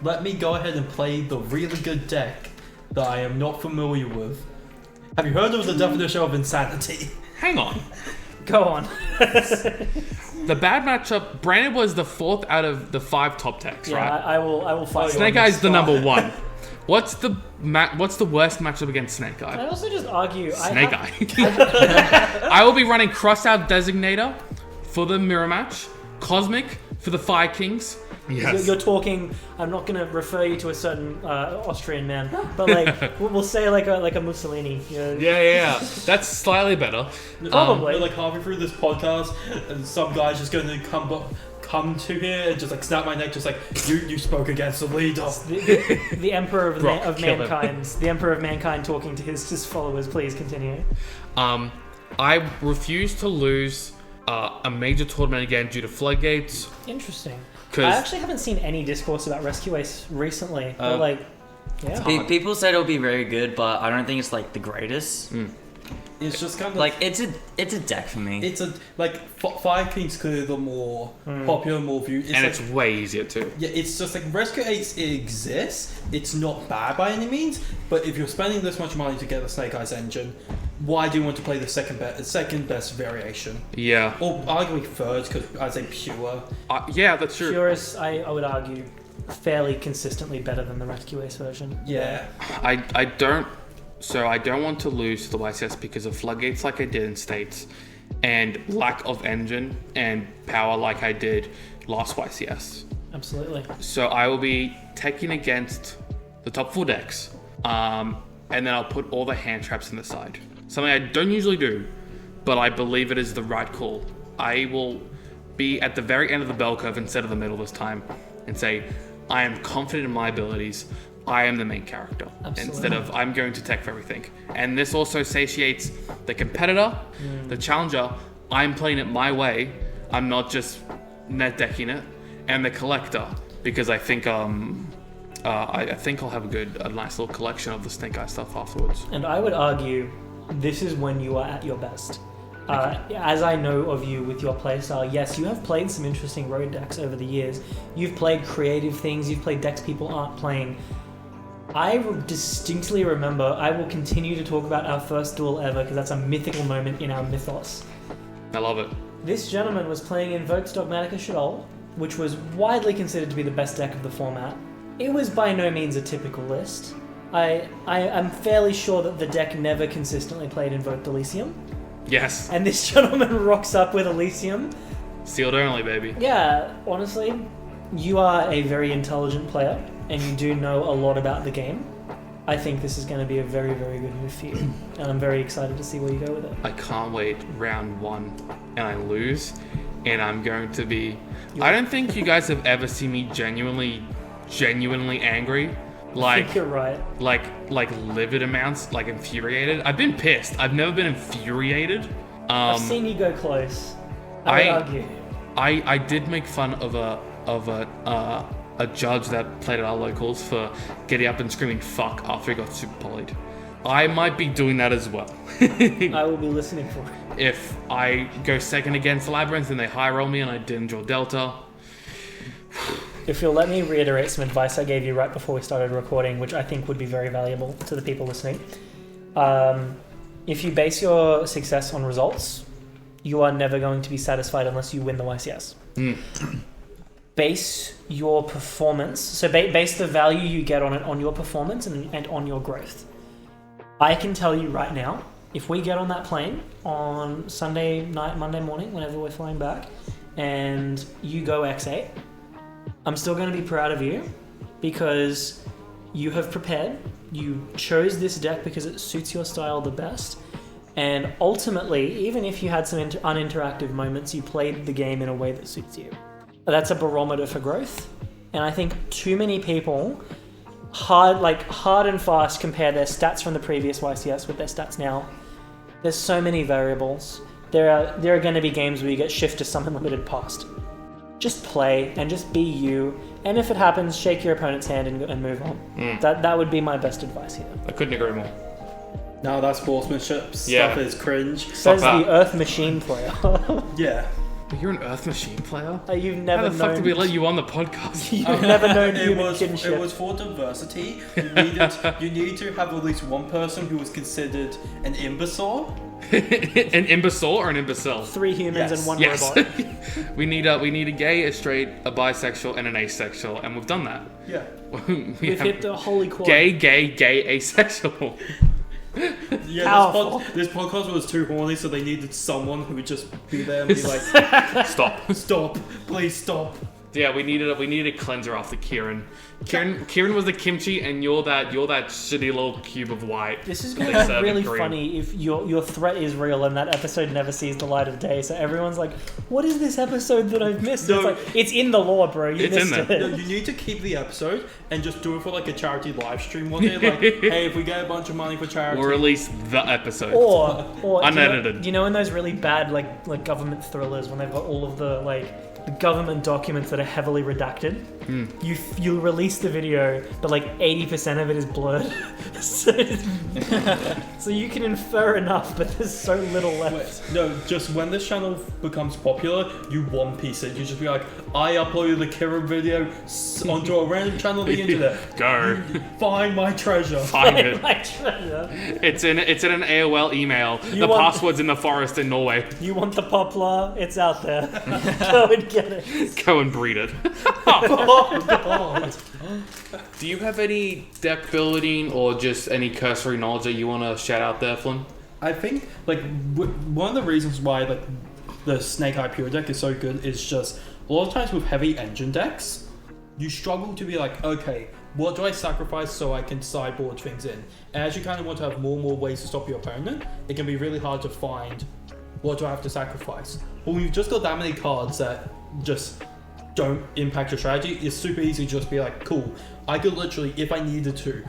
let me go ahead and play the really good deck that I am not familiar with. Have you heard of the definition of insanity? Hang on. Go on. The bad matchup, Brandon was the 4th out of the 5 top decks, right? Yeah, I will fight. Snake Eye's the number 1. What's the worst matchup against Snake Eye? I also just argue. Snake Eye. I will be running Crossout Designator for the mirror match, Cosmic for the Fire Kings. Yes. You're talking. I'm not going to refer you to a certain Austrian man, but like we'll say like a Mussolini. Yeah. That's slightly better. Probably. Like halfway through this podcast, and some guy's just going to come to here and just like snap my neck, just like you spoke against the leader. The Emperor of kill Mankind. The Emperor of Mankind talking to his followers. Please continue. I refuse to lose a major tournament again due to floodgates. Interesting. I actually haven't seen any discourse about Rescue Ace recently. But like, yeah. People said it'll be very good, but I don't think it's like the greatest. It's just kind of like it's a deck for me. It's a Fire King's clearly the more popular, more viewed, and it's way easier too. Yeah, it's just like Rescue Ace exists. It's not bad by any means, but if you're spending this much money to get the Snake Eyes engine, why do you want to play the second best variation? Yeah, or arguably third, because I'd say pure. Yeah, that's true. Pure is, I would argue, fairly consistently better than the Rescue Ace version. Yeah, I don't. So I don't want to lose to the YCS because of floodgates like I did in States and lack of engine and power like I did last YCS. Absolutely. So I will be taking against the top 4 decks and then I'll put all the hand traps in the side. Something I don't usually do, but I believe it is the right call. I will be at the very end of the bell curve instead of the middle this time and say, I am confident in my abilities. I am the main character. Absolutely. Instead of I'm going to tech for everything. And this also satiates the competitor, the challenger. I'm playing it my way. I'm not just net decking it. And the collector, because I think I think I'll have a nice little collection of the Snake Eye stuff afterwards. And I would argue this is when you are at your best. As I know of you with your playstyle, yes, you have played some interesting road decks over the years. You've played creative things. You've played decks people aren't playing. I distinctly remember, I will continue to talk about our first duel ever because that's a mythical moment in our mythos. I love it. This gentleman was playing Invoked Dogmatica Shadol, which was widely considered to be the best deck of the format. It was by no means a typical list. I'm fairly sure that the deck never consistently played Invoked Elysium. Yes. And this gentleman rocks up with Elysium. Sealed only, baby. Yeah, honestly, you are a very intelligent player, and you do know a lot about the game. I think this is going to be a very, very good move for you, and I'm very excited to see where you go with it. I can't wait. Round 1, and I lose, and I'm going to be... I don't think you guys have ever seen me genuinely angry. I think you're right. Like livid amounts, like infuriated. I've been pissed. I've never been infuriated. I've seen you go close. I would argue. I did make fun of a judge that played at our locals for getting up and screaming "fuck" after he got super polyed. I might be doing that as well. I will be listening for it. If I go second against Labyrinth and they high roll me and I didn't draw Delta, if you'll let me reiterate some advice I gave you right before we started recording, which I think would be very valuable to the people listening. If you base your success on results, you are never going to be satisfied unless you win the YCS. Base your performance, so base the value you get on it on your performance and on your growth. I can tell you right now, if we get on that plane on Sunday night, Monday morning, whenever we're flying back, and you go X8, I'm still going to be proud of you because you have prepared. You chose this deck because it suits your style the best. And ultimately, even if you had some uninteractive moments, you played the game in a way that suits you. That's a barometer for growth. And I think too many people hard and fast compare their stats from the previous YCS with their stats now. There's so many variables. There are going to be games where you get shift to some unlimited past. Just play and just be you. And if it happens, shake your opponent's hand and move on. That would be my best advice here. I couldn't agree more. No, that sportsmanship stuff Yeah. is cringe. Says the Earth Machine player. Yeah. But you're an Earth Machine player? You've never How the fuck known. did we let you on the podcast? You've never known It human was kinship. for diversity. You need to have at least one person who was considered an imbecile. An imbecile or an imbecile? 3 humans Yes. and 1 Yes. robot. we need a gay, a straight, a bisexual, and an asexual, and we've done that. Yeah. We've hit the holy quad. gay, asexual. Yeah, Powerful. this podcast was too horny, so they needed someone who would just be there and be like, Stop. "Stop, please stop." Yeah, we needed a cleanser off the Kieran. Kieran was the kimchi, and you're that shitty little cube of white. This is they going to serve be in really Korean. funny if your threat is real and that episode never sees the light of day. So everyone's like, "What is this episode that I've missed?" No. It's like, it's in the lore, bro. You It's in missed there. No, it. you need to keep the episode and just do it for like a charity live stream one day. Like, hey, if we get a bunch of money for charity, Or release the episode. Or Unedited. Do you know in those really bad like government thrillers when they've got all of the the government documents that are heavily redacted? You release the video, but like 80% of it is blurred, so you can infer enough, but there's so little left. no, just when this channel becomes popular, you One Piece it. You just be like, I uploaded the Kira video onto a random channel on the internet. Go. Find my treasure. Find it. My treasure. It's in an AOL email. You The want- password's in the forest in Norway. You want the poplar? It's out there. Go and get it. Go and breed it. Oh god. Do you have any deck building or just any cursory knowledge that you want to shout out there, Flynn? I think one of the reasons why the Snake Eye Pure deck is so good is just a lot of times with heavy engine decks, you struggle to be like, okay, what do I sacrifice so I can sideboard things in? And as you kind of want to have more and more ways to stop your opponent, it can be really hard to find what do I have to sacrifice. But when you've just got that many cards that just don't impact your strategy, it's super easy to just be like, cool, I could literally, if I needed to,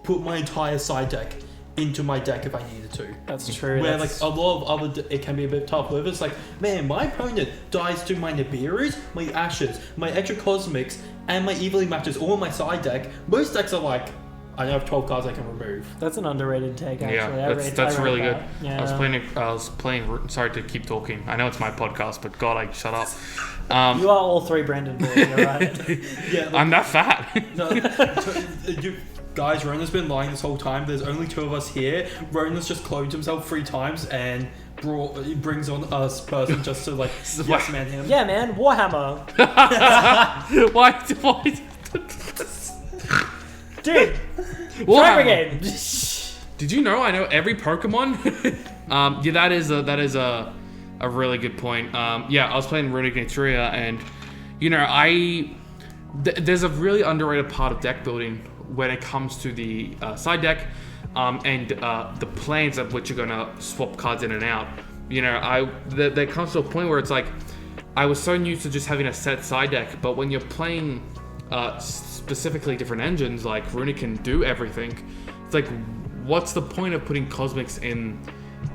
put my entire side deck into my deck if I needed to. That's true. Where like a lot of other, it can be a bit tough. Where it's like, man, my opponent dies to my Nibiru's, my Ashes, my extra Cosmics, and my Evilly Matches all in my side deck. Most decks are like, I have 12 cards I can remove. That's an underrated take, actually. Yeah, I that's rate really good. that. Yeah. I was playing. Sorry to keep talking. I know it's my podcast, but God, like, shut up. You are all 3 Brandon boys, you're right. Yeah, like, I'm that fat. no, guys, Rona's been lying this whole time. There's only 2 of us here. Rona's just cloned himself 3 times and he brings on us person just to like yes man him. Yeah, man, Warhammer. Why? Dude, Well, Fire Brigade. Did you know I know every Pokemon? Yeah, that is a really good point. Yeah, I was playing Runic Naturia, and you know, there's a really underrated part of deck building when it comes to the side deck and the planes at which you're gonna swap cards in and out. You know, there comes to a point where it's like I was so used to just having a set side deck, but when you're playing specifically different engines, like Runic can do everything. It's like, what's the point of putting Cosmics in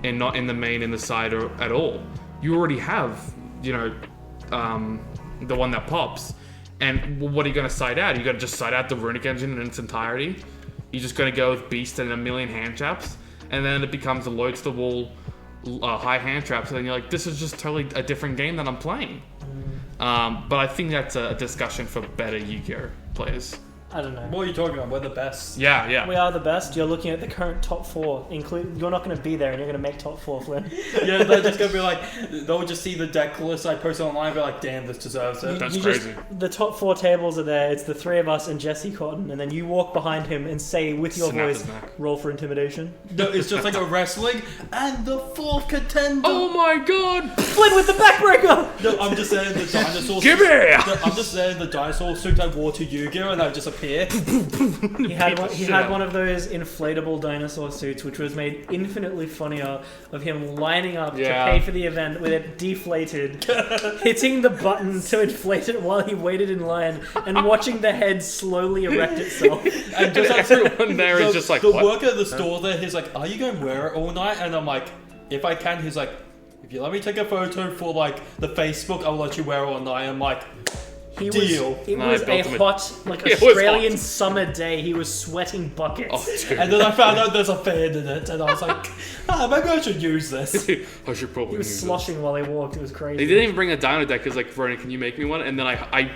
and not in the main in the side or at all? You already have, you know, the one that pops. And what are you going to side out? Are you going to just side out the Runic engine in its entirety? You're just going to go with Beast and a million hand traps, and then it becomes a load to the wall high hand traps, and then you're like, this is just totally a different game that I'm playing. But I think that's a discussion for better Yu-Gi-Oh players. I don't know. What are you talking about? We're the best. Yeah. We are the best. You're looking at the current top 4. You're not going to be there, and you're going to make top 4, Flynn. Yeah, they're just gonna be like, they'll just see the deck list I post online and be like, damn, this deserves it. That's crazy. The top 4 tables are there. It's the 3 of us and Jesse Cotton, and then you walk behind him and say with your Snap his voice, neck. roll for intimidation. No, it's just like a wrestling and the 4th contender. Oh my god! Flynn with the backbreaker! No, I'm just saying the dinosaur. Give me! No, I'm just saying the dinosaur suit I wore to Yu-Gi-Oh and I just appear. He had shit one out. of those inflatable dinosaur suits, which was made infinitely funnier of him lining up Yeah. to pay for the event with it deflated, hitting the button to inflate it while he waited in line, and watching the head slowly erect itself. And just like, Everyone there is just like, the what? worker at the store there, he's like, are you going to wear it all night? And I'm like, if I can. He's like, if you let me take a photo for like the Facebook, I'll let you wear it all night. I'm like, deal. It No, was I a built him hot, like It was Australian hot. summer day. He was sweating buckets. Oh, dude. And then I found out there's a fan in it, and I was like, maybe I should use this. I should probably He was use sloshing while he walked. It was crazy. They didn't even bring a dino deck because like, Verona, can you make me one? And then I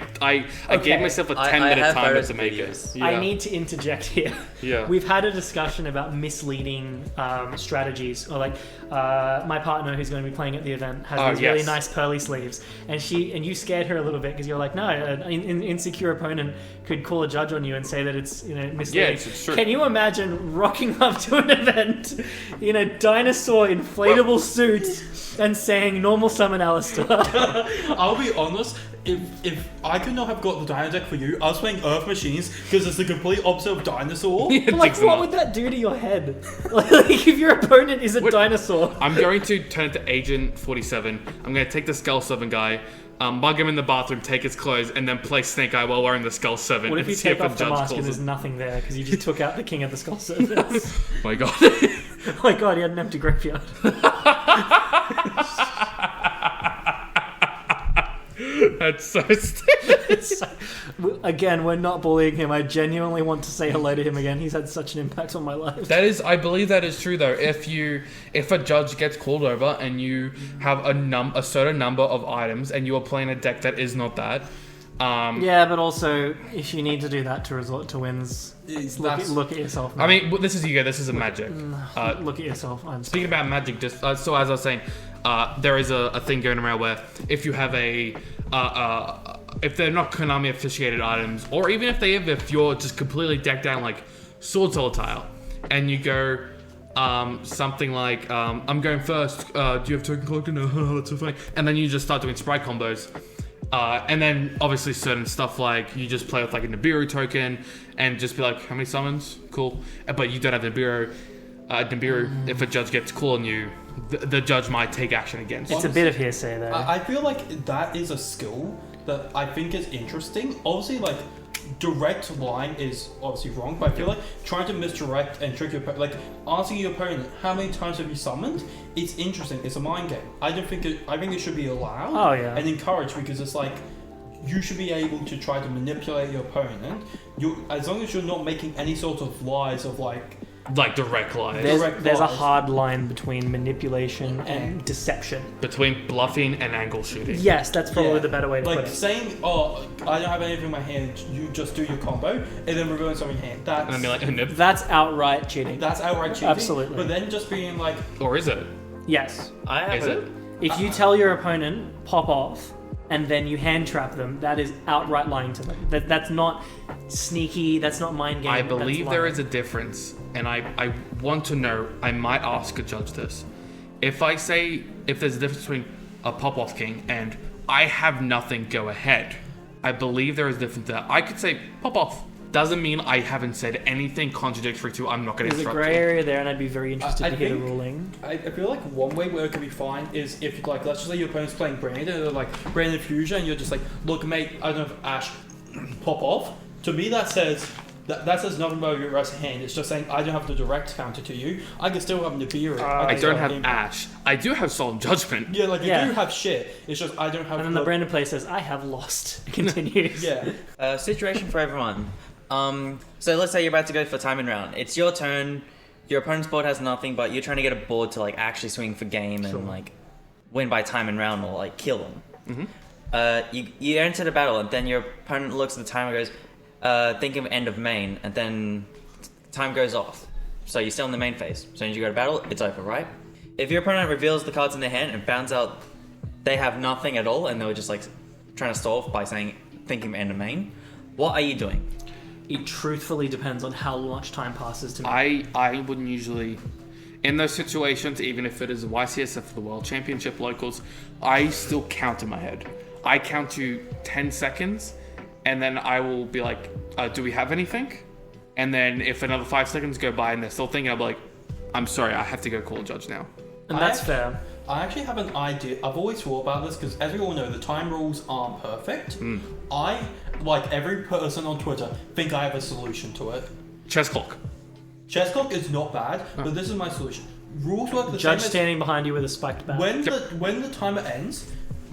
Okay. gave myself a I 10-minute have timer photos to and make videos. it. I need to interject here. Yeah. We've had a discussion about misleading strategies, or like my partner who's going to be playing at the event has these really yes. nice pearly sleeves, and you scared her a little bit because you're like, no, an insecure opponent could call a judge on you and say that it's misleading. Yeah, it's true. Can you imagine rocking up to an event in a dinosaur inflatable suit and saying normal summon Alistair? I'll be honest, if I could not have got the dino deck for you, I was playing Earth Machines because it's the complete opposite of Dinosaur. It Like, digs them what up. would that do to your head? Like, if your opponent is a dinosaur. I'm going to turn it to Agent 47. I'm going to take the Skull 7 guy, mug him in the bathroom, take his clothes, and then play Snake Eye while wearing the Skull 7. What if and you see take if off the judge mask and calls there's it. nothing there because you just took out the king of the skull servants? Oh my god. Oh my god, he had an empty graveyard. That's so stupid. Again, we're not bullying him. I genuinely want to say hello to him again. He's had such an impact on my life. That is, I believe that is true though. If a judge gets called over and you have a certain number of items and you are playing a deck that is not that, Yeah, but also, if you need to do that to resort to wins, look at yourself. Man. I mean, this is Yu-Gi-Oh! This is a Magic. Look at yourself. I'm Speaking about Magic, just so as I was saying, there is a thing going around where if you have if they're not Konami officiated items, or even if you're just completely decked down like Sword Solitaire, and you go something like I'm going first. Do you have token collector? No, that's so funny. And then you just start doing sprite combos. And then obviously certain stuff like you just play with like a Nibiru token and just be like, how many summons? Cool. But you don't have Nibiru. If a judge gets cool on you, the judge might take action against you. It's a bit of hearsay there. I feel like that is a skill that I think is interesting. Obviously, like, direct line is obviously wrong, but I feel like trying to misdirect and trick your opponent, like asking your opponent how many times have you summoned, it's interesting. It's a mind game. I think it should be allowed Oh, yeah. and encouraged, because it's like you should be able to try to manipulate your opponent. As long as you're not making any sort of lies of like direct lines. There's a lies. hard line between manipulation and deception. Between bluffing and angle shooting. Yes, that's probably Yeah. the better way to like put it. saying, oh, I don't have anything in my hand, you just do your combo and then revealing something in your hand. And then be like, nope. That's outright cheating. That's outright cheating. Absolutely. But then just being like, Or is it? Yes. I have Is a, it? If you tell your opponent, pop off, and then you hand trap them, that is outright lying to them. That's not sneaky, that's not mind game. I that's believe lying. there is a difference, and I want to know, I might ask a judge this. If there's a difference between a pop-off king and I have nothing, go ahead, I believe there is a difference there. I could say, pop off. Doesn't mean I haven't said anything contradictory to I'm not going to There's a interrupt grey you. area there, and I'd be very interested I to hear the think- ruling. I feel like one way where it could be fine is if, like, let's just say your opponent's playing Brandon, and they're like, Brandon Fusion, and you're just like, look, mate, I don't have Ash, pop off. To me, that says nothing about your rest hand. It's just saying, I don't have the direct counter to you. I can still have Nibiru. I can don't still have Impact. Ash. I do have Solemn Judgment. Yeah, like, Yeah. you do have shit. It's just, I don't have And then the Brandon play says, I have lost. Continues. Yeah. situation for everyone. So let's say you're about to go for time and round. It's your turn. Your opponent's board has nothing, but you're trying to get a board to like actually swing for game and like win by time and round or like kill them. you enter the battle, and then your opponent looks at the timer and goes, think of end of main, and then time goes off. So you're still in the main phase. So as you go to battle, it's over, right? If your opponent reveals the cards in their hand and finds out they have nothing at all, and they were just like trying to solve by saying thinking of end of main, what are you doing? It truthfully depends on how much time passes to me. I wouldn't usually, in those situations, even if it is a YCSF for the World Championship locals, I still count in my head. I count to 10 seconds, and then I will be like, do we have anything? And then if another 5 seconds go by and they're still thinking, I'll be like, I'm sorry, I have to go call a judge now. And that's fair. I actually have an idea. I've always thought about this because, as we all know, the time rules aren't perfect. I, like every person on Twitter, think I have a solution to it. Chess clock. Chess clock is not bad, but this is my solution. Rules work the Judge same as standing behind you with a spiked bat. when the timer ends.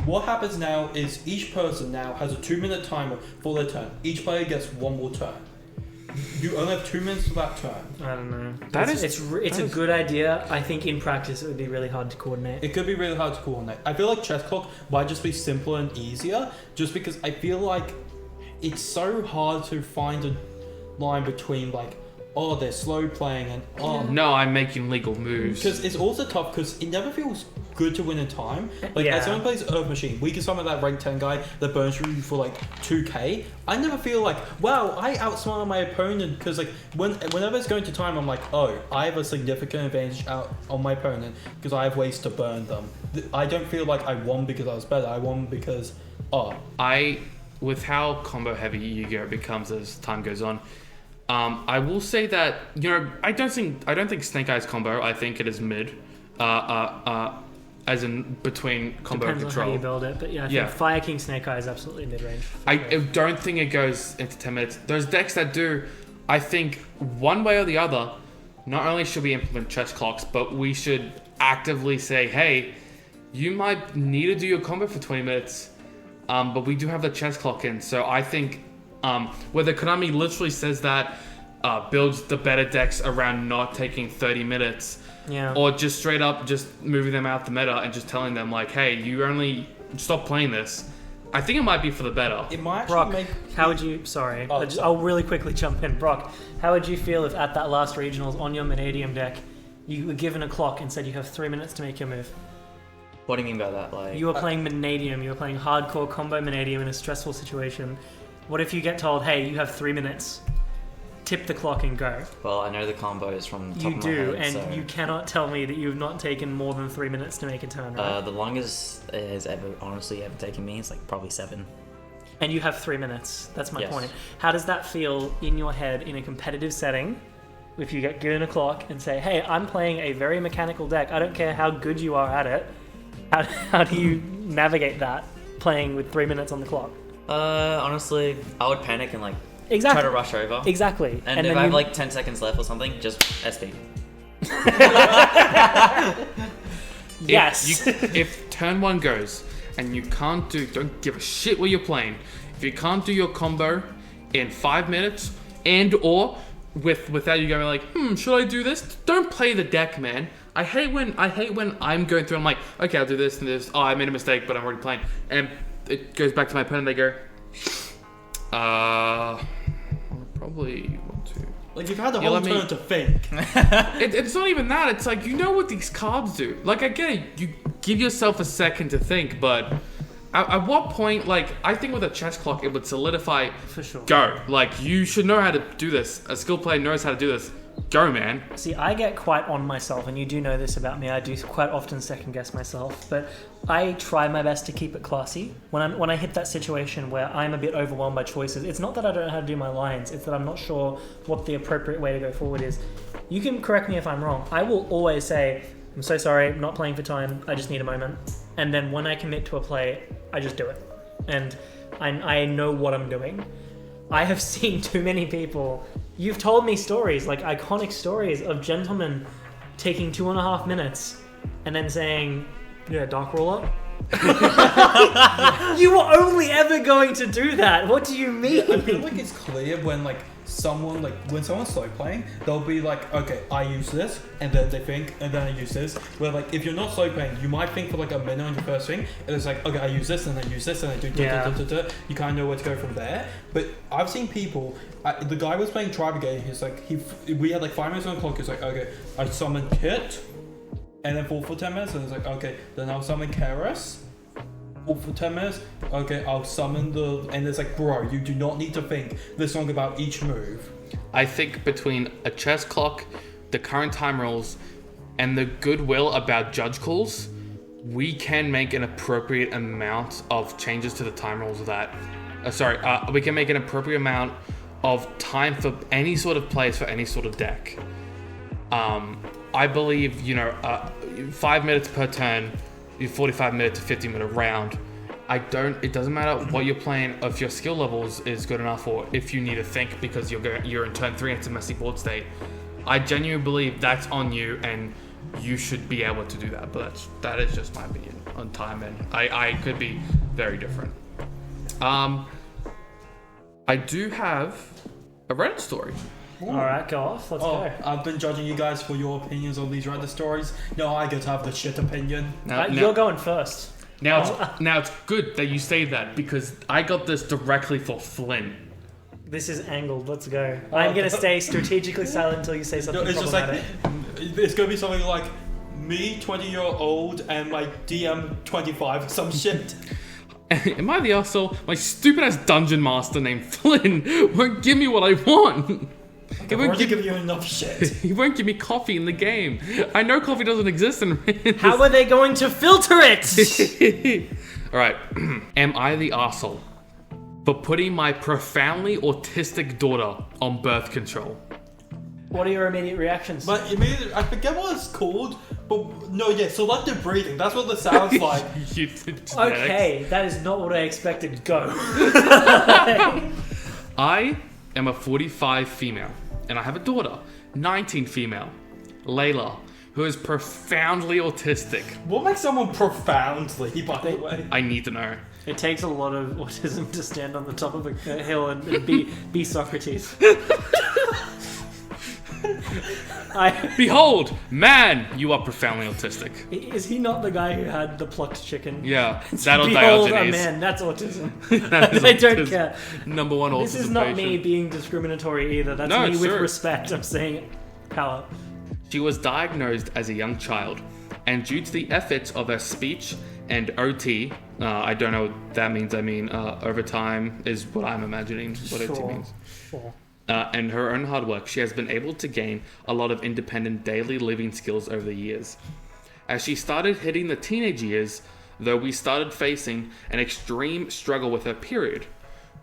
What happens now is each person now has a 2-minute timer for their turn. Each player gets one more turn. You only have 2 minutes for that turn. I don't know. It's a good idea. I think in practice it would be really hard to coordinate. It could be really hard to coordinate. I feel like chess clock might just be simpler and easier, just because I feel like it's so hard to find a line between like, oh, they're slow playing and oh No, I'm making legal moves. Because it's also tough because it never feels good to win in time. Like as someone plays Earth Machine, we can summon that rank 10 guy that burns through you for like 2k. I never feel like, wow, I outsmarted my opponent, because like whenever it's going to time, I'm like, oh, I have a significant advantage out on my opponent because I have ways to burn them. I don't feel like I won because I was better. I won because with how combo heavy YuGiOh becomes as time goes on, I will say that, you know, I don't think Snake Eyes combo. I think it is mid, as in between combo and Depends control. on how you build it, but I think Fire King Snake Eye is absolutely mid range. I don't think it goes into 10 minutes. Those decks that do, I think one way or the other, not only should we implement chess clocks, but we should actively say, hey, you might need to do your combo for 20 minutes, but we do have the chess clock in. So I think whether Konami literally says that, builds the better decks around not taking 30 minutes, or just straight up just moving them out the meta and just telling them like, hey, you only stop playing this. I think it might be for the better. it might actually Brock, make. how would you... Sorry. I'll really quickly jump in. Brock, how would you feel if at that last regionals on your Vanadium deck, you were given a clock and said you have 3 minutes to make your move? What do you mean by that? Like, You were playing Vanadium, you were playing hardcore combo Vanadium in a stressful situation. What if you get told, hey, you have 3 minutes, tip the clock and go? well, I know the combos from the top You of my do, head, and so, you cannot tell me that you've not taken more than 3 minutes to make a turn, right? the longest it has honestly ever taken me is like probably 7. And you have 3 minutes. That's my Yes. point. How does that feel in your head in a competitive setting if you get given a clock and say, hey, I'm playing a very mechanical deck. I don't care how good you are at it. How do you navigate that playing with 3 minutes on the clock? Honestly, I would panic and like Exactly. try to rush over. Exactly. And if then I have you- like 10 seconds left or something, just SP. Yes. If turn one goes and you can't don't give a shit what you're playing. If you can't do your combo in 5 minutes, and or without you going like, should I do this? Don't play the deck, man. I hate when I'm going through. I'm like, okay, I'll do this and this. Oh, I made a mistake, but I'm already playing. And it goes back to my opponent. They go, I'll probably want to. Like, you've had the Yeah, whole let me- turn to think. It's not even that. It's like, you know what these cards do. Like, I get it. You give yourself a second to think, but at what point, like, I think with a chess clock, it would solidify, For sure. go. Like, you should know how to do this. A skilled player knows how to do this. Go, man. See, I get quite on myself, and you do know this about me. I do quite often second guess myself, but I try my best to keep it classy. When I hit that situation where I'm a bit overwhelmed by choices, it's not that I don't know how to do my lines, it's that I'm not sure what the appropriate way to go forward is. You can correct me if I'm wrong. I will always say, I'm so sorry, I'm not playing for time, I just need a moment. And then when I commit to a play, I just do it. And I know what I'm doing. I have seen too many people. You've told me stories, like iconic stories of gentlemen taking 2.5 minutes and then saying, yeah, Dark Roller. You were only ever going to do that. What do you mean? I feel like it's clear when, like, someone like when someone's slow playing, they'll be like, okay, I use this, and then they think, and then I use this. Where like if you're not slow playing, you might think for like a minute on your first thing, and it's like, okay, I use this, and I use this, and I do. You kind of know where to go from there. But I've seen people. The guy was playing Tribe again. He's like, we had like 5 minutes on the clock. He's like, okay, I summon Kit, and then for 10 minutes, and it's like, okay, then I'll summon Keras. For 10 minutes, okay, I'll summon and it's like, bro, you do not need to think this long about each move. I think between a chess clock, the current time rules, and the goodwill about judge calls, we can make an appropriate amount of changes to the time rules of that. We can make an appropriate amount of time for any sort of plays for any sort of deck. I believe, 5 minutes per turn, 45-minute to 50-minute round. It doesn't matter what you're playing, if your skill levels is good enough, or if you need to think because you're in turn 3 and it's a messy board state. I genuinely believe that's on you, and you should be able to do that. But that is just my opinion on time, and I could be very different. I do have a Reddit story. All right, go off. Let's go. I've been judging you guys for your opinions on these Reddit stories. No, I get to have the shit opinion. You're going first. Now it's good that you say that, because I got this directly for Flynn. This is angled. Let's go. I'm going to stay strategically silent until you say something problematic. It's going to be something like me, 20-year-old, and my DM, 25, some shit. Am I the arsehole? My stupid-ass dungeon master named Flynn won't give me what I want. He won't give you enough shit. He won't give me coffee in the game. I know coffee doesn't exist in How are they going to filter it? Alright. Am I the arsehole for putting my profoundly autistic daughter on birth control? What are your immediate reactions? But I forget what it's called, but no, yeah, selective breathing. That's what this sounds like. Okay, that is not what I expected. Go. I am a 45 female, and I have a daughter, 19 female, Layla, who is profoundly autistic. What makes someone profoundly, by the way? I need to know. It takes a lot of autism to stand on the top of a hill and be Socrates. Behold, man, you are profoundly autistic. Is he not the guy who had the plucked chicken? Yeah, that'll Behold, Diogenes. a man, that's autism. That is I don't autism. care. Number one autism This is not me patient. being discriminatory either. That's No, me it's with true. respect. I'm saying power. She was diagnosed as a young child, and due to the efforts of her speech and OT, I don't know what that means. I mean, overtime is what I'm imagining what OT means. Sure. And her own hard work, she has been able to gain a lot of independent daily living skills over the years. As she started hitting the teenage years, though, we started facing an extreme struggle with her period.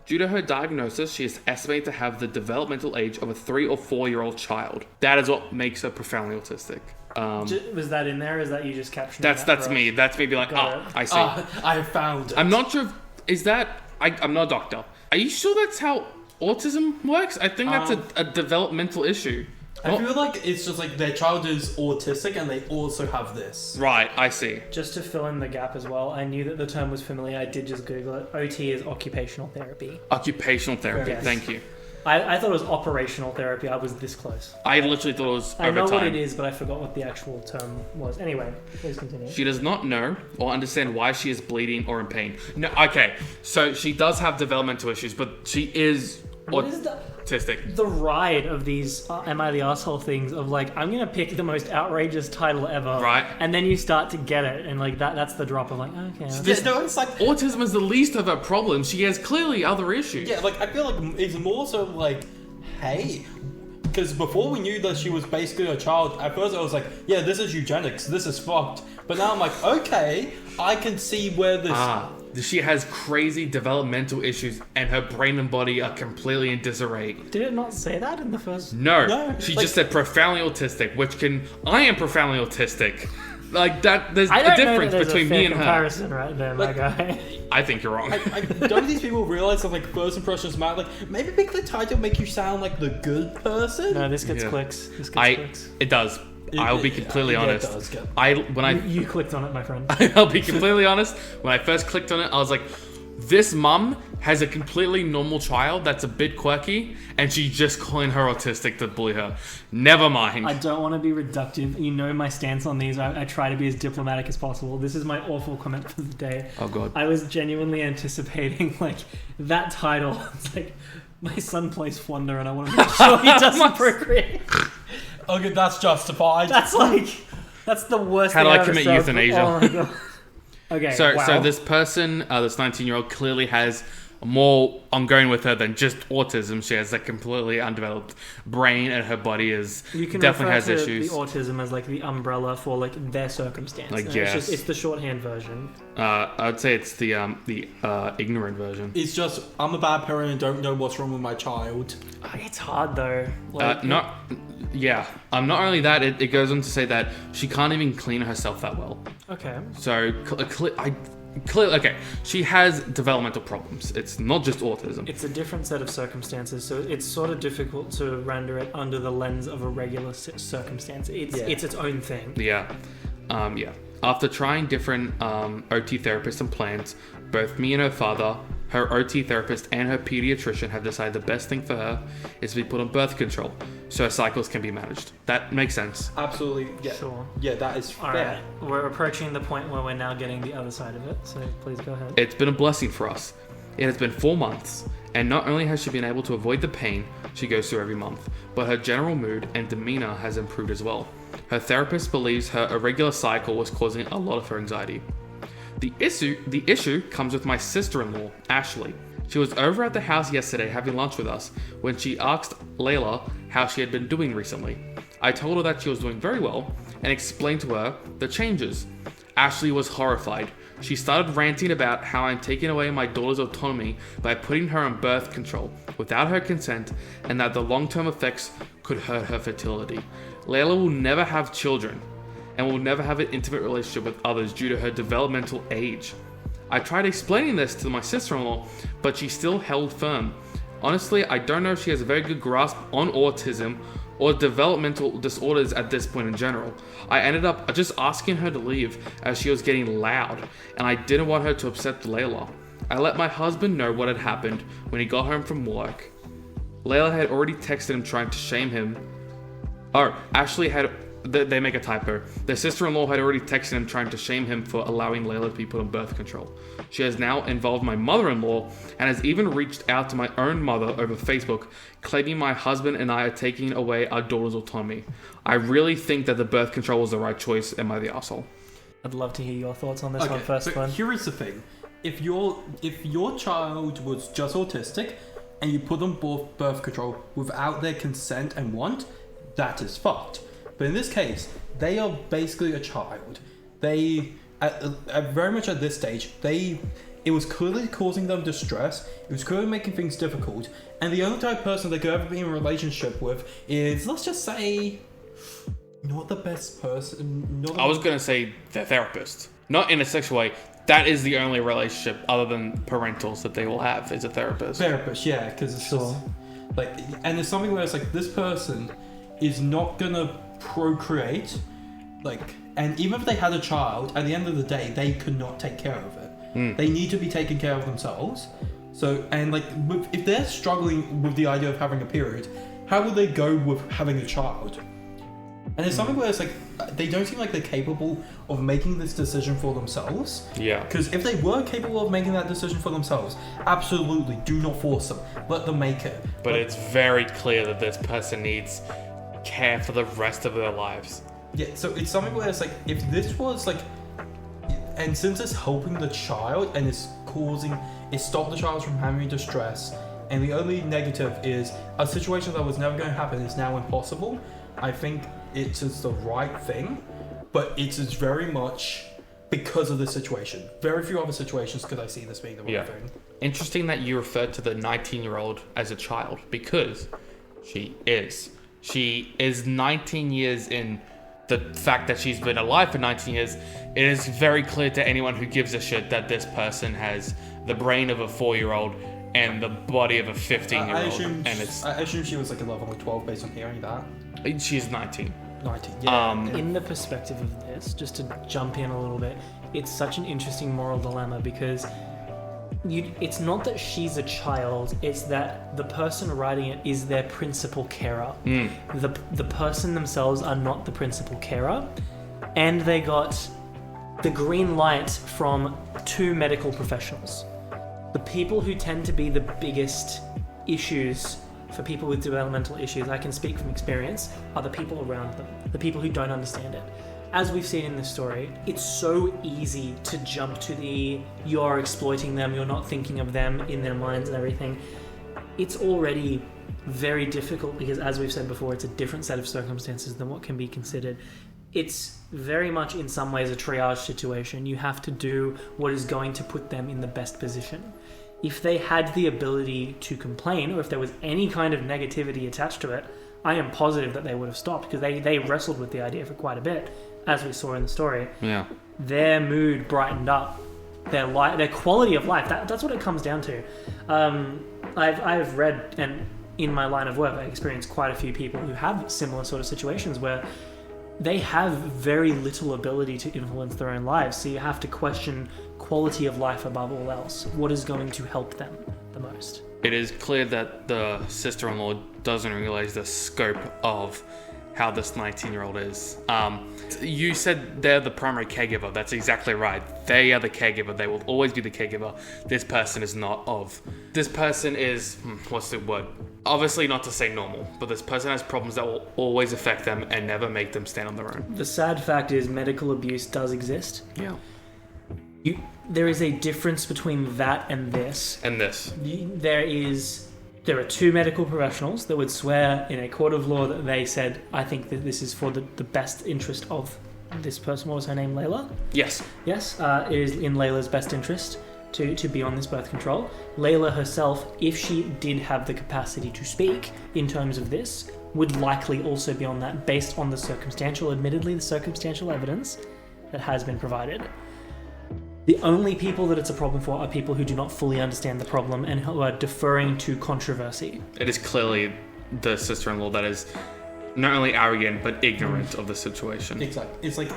Due to her diagnosis, she is estimated to have the developmental age of a 3 or 4-year-old child. That is what makes her profoundly autistic. Was that in there? Or is that you just captioning? That's me. That's me being like, I see. I have found it. I'm not sure. Is that? I'm not a doctor. Are you sure that's how autism works? I think that's a developmental issue. I feel like it's just like their child is autistic and they also have this. Right, I see. Just to fill in the gap as well, I knew that the term was familiar. I did just Google it. OT is occupational therapy. Occupational therapy. Yes. Thank you. I thought it was operational therapy. I was this close. I literally thought it was I know overtime. what it is, but I forgot what the actual term was. Anyway, please continue. She does not know or understand why she is bleeding or in pain. No, okay. So she does have developmental issues, but she is What is autistic. the ride of these am I the asshole things of like, I'm gonna pick the most outrageous title ever, Right. and then you start to get it, and like that's the drop of like, okay, Yeah, no, it's like Autism is the least of her problems. She has clearly other issues. yeah, like I feel like it's more so like, hey, because before we knew that she was basically a child, at first I was like, yeah, this is eugenics, this is fucked. But now I'm like, okay, I can see where this. She has crazy developmental issues, and her brain and body are completely in disarray. did it not say that in the first? No, she just said profoundly autistic, I am profoundly autistic. Like that, there's I a don't know difference that there's between a fair me and her. comparison right there, my Like- guy. I think you're wrong. Don't these people realize that like first impressions matter? Like maybe pick the title, make you sound like the good person. No, this gets Yeah. clicks. This gets clicks. It does. I'll be completely Yeah, honest. It does, yeah. You clicked on it, my friend. I'll be completely honest. When I first clicked on it, I was like, This mum has a completely normal child that's a bit quirky, and she's just calling her autistic to bully her. Never mind. I don't want to be reductive. You know my stance on these. I try to be as diplomatic as possible. This is my awful comment for the day. Oh, God. I was genuinely anticipating, like, that title. It's like, my son plays Flunder, and I want to make sure he doesn't procreate. Okay, that's justified. That's the worst How thing do I I've commit ever euthanasia? said. Oh, my God. Okay, So wow. this person, this 19-year-old, clearly has more ongoing with her than just autism. She has a completely undeveloped brain, and her body You can definitely has refer to issues. the autism as like the umbrella for like their circumstance. Like, And yes. it's the shorthand version. I'd say it's the ignorant version. It's just, I'm a bad parent and don't know what's wrong with my child. It's hard though. Not only that, it goes on to say that she can't even clean herself that well. Okay. So clearly, okay, she has developmental problems. It's not just autism. It's a different set of circumstances, so it's sort of difficult to render it under the lens of a regular circumstance. It's its own thing. Yeah. After trying different OT therapists and plans, both me and her father, her OT therapist, and her pediatrician have decided the best thing for her is to be put on birth control so her cycles can be managed. That makes sense. Absolutely. Yeah. Sure. Yeah, that is fair. Alright, we're approaching the point where we're now getting the other side of it, so please go ahead. It's been a blessing for us. It has been 4 months, and not only has she been able to avoid the pain she goes through every month, but her general mood and demeanor has improved as well. Her therapist believes her irregular cycle was causing a lot of her anxiety. The issue comes with my sister-in-law, Ashley. She was over at the house yesterday having lunch with us when she asked Layla how she had been doing recently. I told her that she was doing very well and explained to her the changes. Ashley was horrified. She started ranting about how I'm taking away my daughter's autonomy by putting her on birth control without her consent, and that the long-term effects could hurt her fertility. Layla will never have children and will never have an intimate relationship with others due to her developmental age. I tried explaining this to my sister-in-law, but she still held firm. Honestly, I don't know if she has a very good grasp on autism or developmental disorders at this point in general. I ended up just asking her to leave as she was getting loud, and I didn't want her to upset Layla. I let my husband know what had happened when he got home from work. Layla had already texted him trying to shame him. Ashley had... They make a typo. Their sister-in-law had already texted him trying to shame him for allowing Layla to be put on birth control. She has now involved my mother-in-law and has even reached out to my own mother over Facebook, claiming my husband and I are taking away our daughter's autonomy. I really think that the birth control was the right choice. Am I the asshole? I'd love to hear your thoughts on this one first, but Glenn. here is the thing. If your child was just autistic and you put them both birth control without their consent and want, that is fucked. But in this case, they are basically a child. They, very much at this stage, it was clearly causing them distress. It was clearly making things difficult. And the only type of person they could ever be in a relationship with is, let's just say, not the best person. I was going to say the therapist. Not in a sexual way. That is the only relationship other than parentals that they will have is a therapist. Therapist, yeah, because it's just like, and it's something where it's like this person is not gonna procreate, like, and even if they had a child, at the end of the day, they could not take care of it. They need to be taken care of themselves. So, and like, if they're struggling with the idea of having a period, how would they go with having a child? And it's something where it's like, they don't seem like they're capable of making this decision for themselves. Yeah. Because if they were capable of making that decision for themselves, absolutely do not force them. Let them make it. But it's very clear that this person needs care for the rest of their lives. Yeah, so it's something where it's like, if this was like, and since it's helping the child and it's stopped the child from having distress, and the only negative is a situation that was never going to happen is now impossible, I think it is the right thing, but it is very much because of this situation. Very few other situations could I see this being the right thing. Interesting that you referred to the 19-year-old as a child, because she is. She is 19 years in. The fact that she's been alive for 19 years, it is very clear to anyone who gives a shit that this person has the brain of a 4-year-old and the body of a 15-year-old. I assume she was like 11 or 12 based on hearing that. She's 19. 19, yeah. In the perspective of this, just to jump in a little bit, it's such an interesting moral dilemma because it's not that she's a child, it's that the person writing it is their principal carer. The person themselves are not the principal carer, and they got the green light from 2 medical professionals. The people who tend to be the biggest issues for people with developmental issues, I can speak from experience, are the people around them, the people who don't understand it. As we've seen in this story, it's so easy to jump to you're exploiting them, you're not thinking of them in their minds and everything. It's already very difficult because, as we've said before, it's a different set of circumstances than what can be considered. It's very much in some ways a triage situation. You have to do what is going to put them in the best position. If they had the ability to complain, or if there was any kind of negativity attached to it, I am positive that they would have stopped, because they wrestled with the idea for quite a bit, as we saw in the story. Yeah. Their mood brightened up. Their quality of life. That's what it comes down to. I've read, and in my line of work, I experienced quite a few people who have similar sort of situations where they have very little ability to influence their own lives. So you have to question quality of life above all else. What is going to help them the most? It is clear that the sister-in-law doesn't realize the scope of how this 19-year-old is. You said they're the primary caregiver. That's exactly right. They are the caregiver. They will always be the caregiver. This person is not of. This person is, what's the word? Obviously not to say normal, but this person has problems that will always affect them and never make them stand on their own. The sad fact is medical abuse does exist. Yeah. There is a difference between that and this. And this. There are 2 medical professionals that would swear in a court of law that they said, I think that this is for the best interest of this person. What was her name, Layla? Yes. Yes, it is in Layla's best interest to be on this birth control. Layla herself, if she did have the capacity to speak in terms of this, would likely also be on that based on the circumstantial evidence that has been provided. The only people that it's a problem for are people who do not fully understand the problem and who are deferring to controversy. It is clearly the sister-in-law that is not only arrogant but ignorant of the situation. Exactly. It's like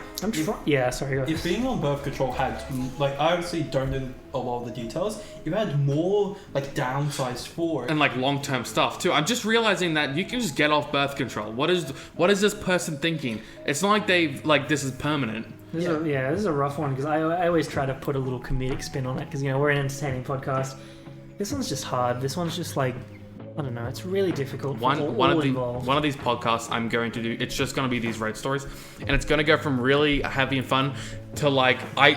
sorry. If being on birth control had, like, I obviously don't know a lot of the details. If it had more like downsides for it, And like long-term stuff too. I'm just realizing that you can just get off birth control. What is this person thinking? It's not like this is permanent. This is a rough one, because I always try to put a little comedic spin on it, because we're an entertaining podcast. This one's just hard. This one's just like, I don't know. It's really difficult. One of these podcasts I'm going to do. It's just going to be these road stories, and it's going to go from really heavy and fun to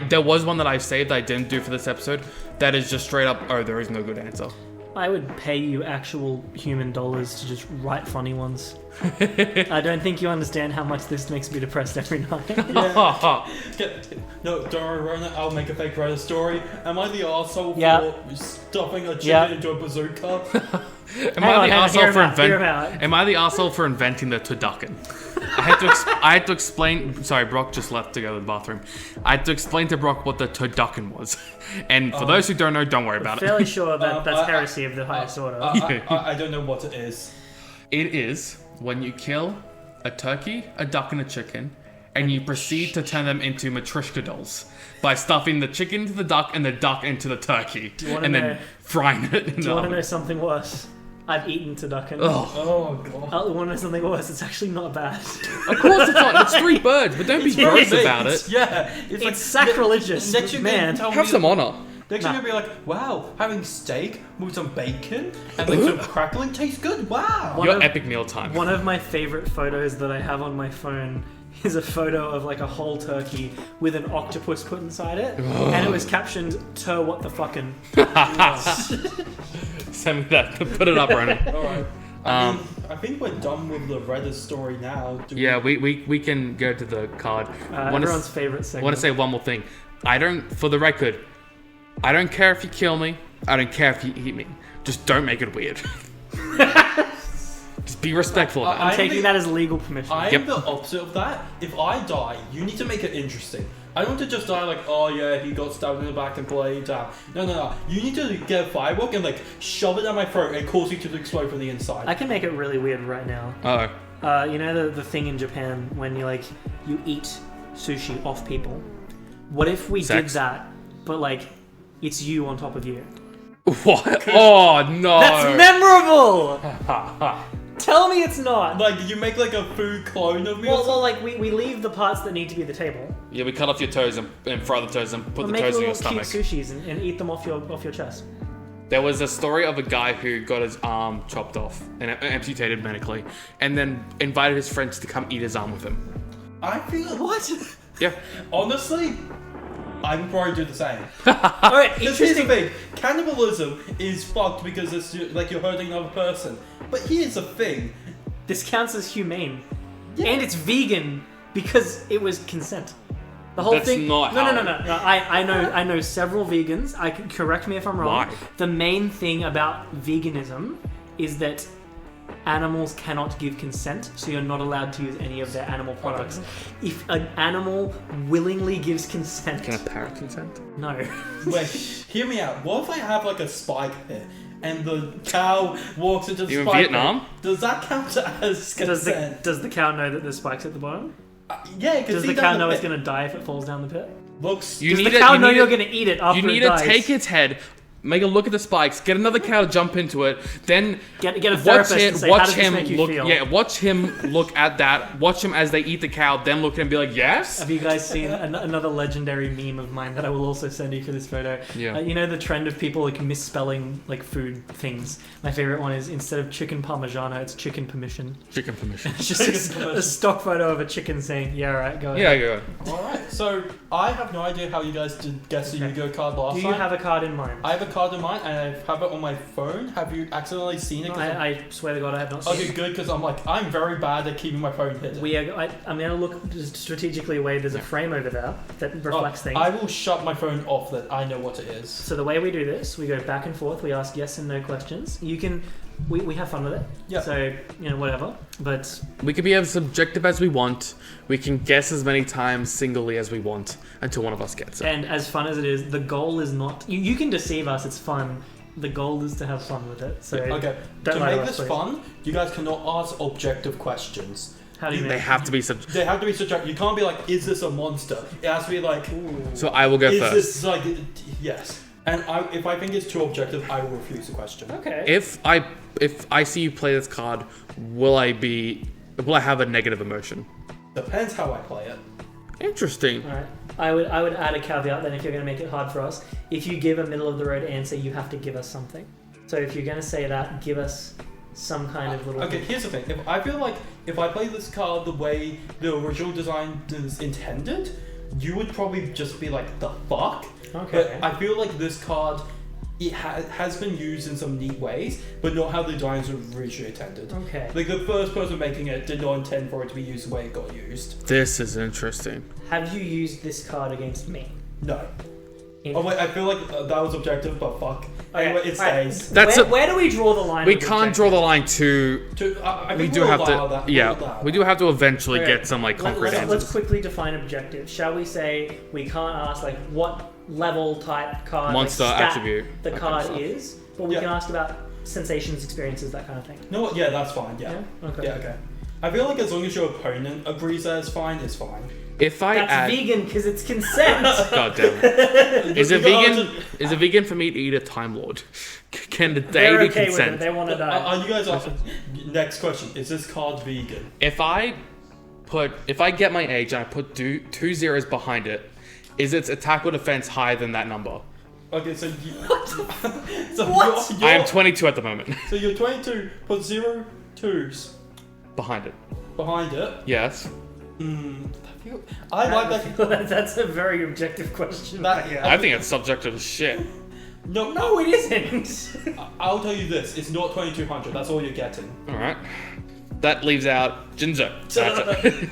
there was one that I saved that I didn't do for this episode. That is just straight up. Oh, there is no good answer. I would pay you actual human dollars to just write funny ones. I don't think you understand how much this makes me depressed every night. No, don't worry, Rona. I'll make a fake Reddit story. Am I the arsehole for stuffing a chicken into a bazooka? Am I the arsehole for inventing the turducken? I had to explain. Sorry, Brock just left to go to the bathroom. I had to explain to Brock what the turducken was. And for those who don't know, don't worry about it. Fairly sure that's heresy of the highest order. I don't know what it is. It is when you kill a turkey, a duck, and a chicken, and you proceed to turn them into matryoshka dolls by stuffing the chicken into the duck and the duck into the turkey, and then frying it. Do you want to know something worse? I've eaten turducken. Oh god. You want to know something worse? It's actually not bad. Of course it's not. It's 3 birds, but don't be gross about it. Yeah, it's like sacrilegious, man. Have some honor. Next you're gonna be like, wow, having steak with some bacon and like some crackling tastes good. Wow. Your epic meal time. One of my favorite photos that I have on my phone is a photo of like a whole turkey with an octopus put inside it, and it was captioned "Tur what the fucking." Send me that. Put it up, Ronan. All right. I think we're done with the Reddit story now. We can go to the card. Everyone's favorite segment. I want to say one more thing. For the record, I don't care if you kill me. I don't care if you eat me. Just don't make it weird. Just be respectful of that. I'm taking that as legal permission. I'm the opposite of that. If I die, you need to make it interesting. I don't want to just die like, oh yeah, he got stabbed in the back and played down. No. You need to get a firework and like shove it down my throat and cause you to explode from the inside. I can make it really weird right now. You know the thing in Japan when you eat sushi off people? What if we did that, but like it's you on top of you. What? Oh no! That's memorable. Tell me it's not. Like, you make like a food clone of me. Well, like we leave the parts that need to be at the table. Yeah, we cut off your toes and fry the toes and put We'll the make toes in little your cute stomach. sushis and eat them off your chest. There was a story of a guy who got his arm chopped off and amputated medically, and then invited his friends to come eat his arm with him. I feel What? Yeah. honestly, I would probably do the same. Alright, Because here's the interesting. thing, cannibalism is fucked because it's like you're hurting another person. But here's the thing. This counts as humane. Yeah. And it's vegan because it was consent. The whole That's thing. not no, how- no, no, no. I know several vegans. I can correct me if I'm wrong. Why? The main thing about veganism is that animals cannot give consent, so you're not allowed to use any of their animal products. If an animal willingly gives consent, Can a parrot consent? no. Wait, hear me out. What if I have like a spike pit and the cow walks into the You in spike Vietnam? pit? Does that count as consent? Does the cow know that there's spikes at the bottom? Yeah, because Does the cow know it's going to die if it falls down the pit? looks. You Does need the it- cow you know need you're it- going to eat it after You need it to dies? take its head, make a look at the spikes, get another cow to jump into it, then Get a watch therapist it, and say, watch how does this him make you look. feel? Yeah, watch him look at that. Watch him as they eat the cow, then look at him and be like, yes. Have you guys seen another legendary meme of mine that I will also send you for this photo? Yeah. You know the trend of people like misspelling like food things? My favorite one is instead of chicken parmigiano, it's chicken permission. Chicken permission. It's just a stock photo of a chicken saying, yeah, right, go ahead. Yeah, go. Alright, so I have no idea how you guys did guess the Yu-Gi-Oh card last Do time. you have a card in mind? I have a card in mind and I have it on my phone. Have you accidentally seen it? 'Cause I'm- I swear to God, I have not seen Okay, it. good, because I'm very bad at keeping my phone hidden. I'm going to look strategically away. There's a frame over there that reflects things. I will shut my phone off that I know what it is. So the way we do this, we go back and forth. We ask yes and no questions. You can, we have fun with it. Yeah. So whatever. But We can be as subjective as we want. We can guess as many times singly as we want until one of us gets it. and as fun as it is, the goal is not. You can deceive us. It's fun. The goal is to have fun with it. So Okay, don't to lie make us, this please. fun, you guys cannot ask objective questions. How do you They make? have to be They have to be subjective. You can't be like, is this a monster? It has to be like, So I will go is first. this like, yes. And if I think it's too objective, I will refuse the question. Okay. If I see you play this card, will I have a negative emotion? Depends how I play it. Interesting. All right. I would add a caveat then if you're going to make it hard for us. If you give a middle of the road answer, you have to give us something. So if you're going to say that, give us some kind of little. Okay, here's the thing. If I feel like if I play this card the way the original design is intended, you would probably just be like, the fuck? Okay. But I feel like this card, it has been used in some neat ways, but not how the designers were originally intended. Okay. Like the first person making it did not intend for it to be used the way it got used. This is interesting. Have you used this card against me? No. Oh wait, I feel like that was objective, but fuck. Anyway, it Alright. stays. That's where do we draw the line? We with can't draw the line too. I We think do we'll have allow to. that. We'll Yeah, allow we that. do have to eventually Okay. get some like concrete Let's answers. quickly define objective. Shall we say we can't ask like what level type card Monster like, stat attribute, the that kind of card stuff. is, but we Yeah. can ask about sensations, experiences, that kind of thing. You know what? Yeah, that's fine. Yeah. Okay. Yeah, okay. I feel like as long as your opponent agrees that it's fine, it's fine. If I That's add, vegan because it's consent. God damn it. Is it You gotta vegan? just- Is it vegan for me to eat a Time Lord? Can they They're be okay with it. consent? They want to die. Are you guys off? Next question. Is this card vegan? If I get my age and I put two zeros behind it, is its attack or defense higher than that number? Okay, so you. so What? You're, I am 22 at the moment. So you're 22, put 0 2s Behind it. behind it. Yes. I like that. That's a very objective question. That- yeah. I think it's subjective as shit. No, it isn't. I'll tell you this. It's not 2200. That's all you're getting. Alright. That leaves out Jinzo. That's it.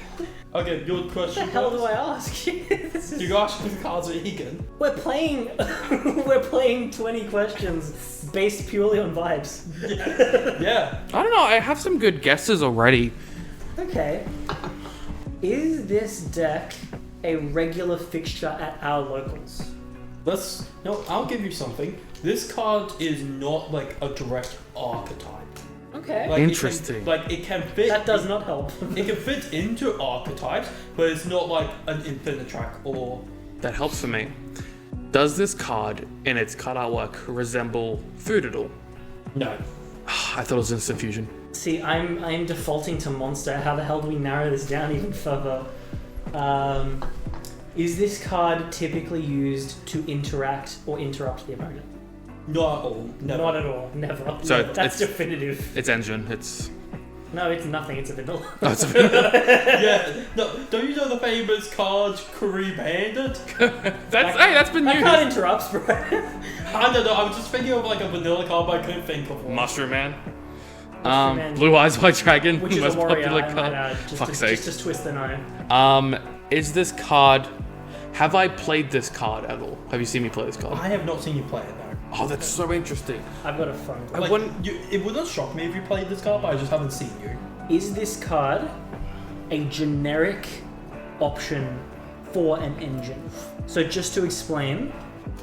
Okay, your What question. the hell do was? I ask? This is- You asked if the cards are vegan. We're playing. We're playing 20 questions based purely on vibes. Yeah. I don't know, I have some good guesses already. Okay. Is this deck a regular fixture at our locals? I'll give you something. This card is not like a direct archetype. Okay. Like, Interesting. It can fit. That does not help. It can fit into archetypes, but it's not like an infinite track or. That helps for me. Does this card in its card artwork resemble food at all? No. I thought it was Instant Fusion. See, I'm defaulting to monster. How the hell do we narrow this down even further? Is this card typically used to interact or interrupt the opponent? Not at all. Never. Not at all. Never. So Never. That's it's- definitive. It's engine. It's No, it's nothing. It's a vanilla. oh, it's a Yeah. No, don't you know the famous card Kareem Bandit? that's been That used. card interrupts, bro. I don't know. I was just thinking of like a vanilla card, but I couldn't think of one. Mushroom Man. Man. Blue Eyes White Dragon, Which is most a warrior, popular I might card. add, Fuck's sake. just to twist the knife. Is this card? Have I played this card at all? Have you seen me play this card? I have not seen you play it though. Oh, that's so interesting. I've got a fun. I Like, wouldn't. it wouldn't shock me if you played this card, but I just haven't seen you. Is this card a generic option for an engine? So just to explain,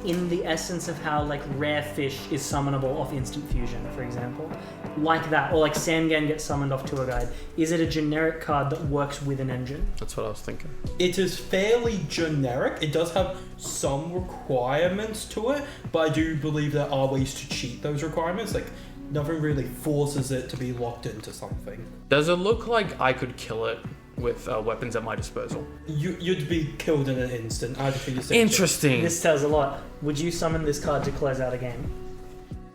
in the essence of how like rare fish is summonable off instant fusion, for example, like that, or like Sangan gets summoned off tour guide, is it a generic card that works with an engine? That's what I was thinking. It is fairly generic. It does have some requirements to it, but I do believe there are ways to cheat those requirements. Like, nothing really forces it to be locked into something. Does it look like I could kill it with weapons at my disposal? You'd be killed in an instant. I'd figure signature. Interesting. This tells a lot. Would you summon this card to close out a game?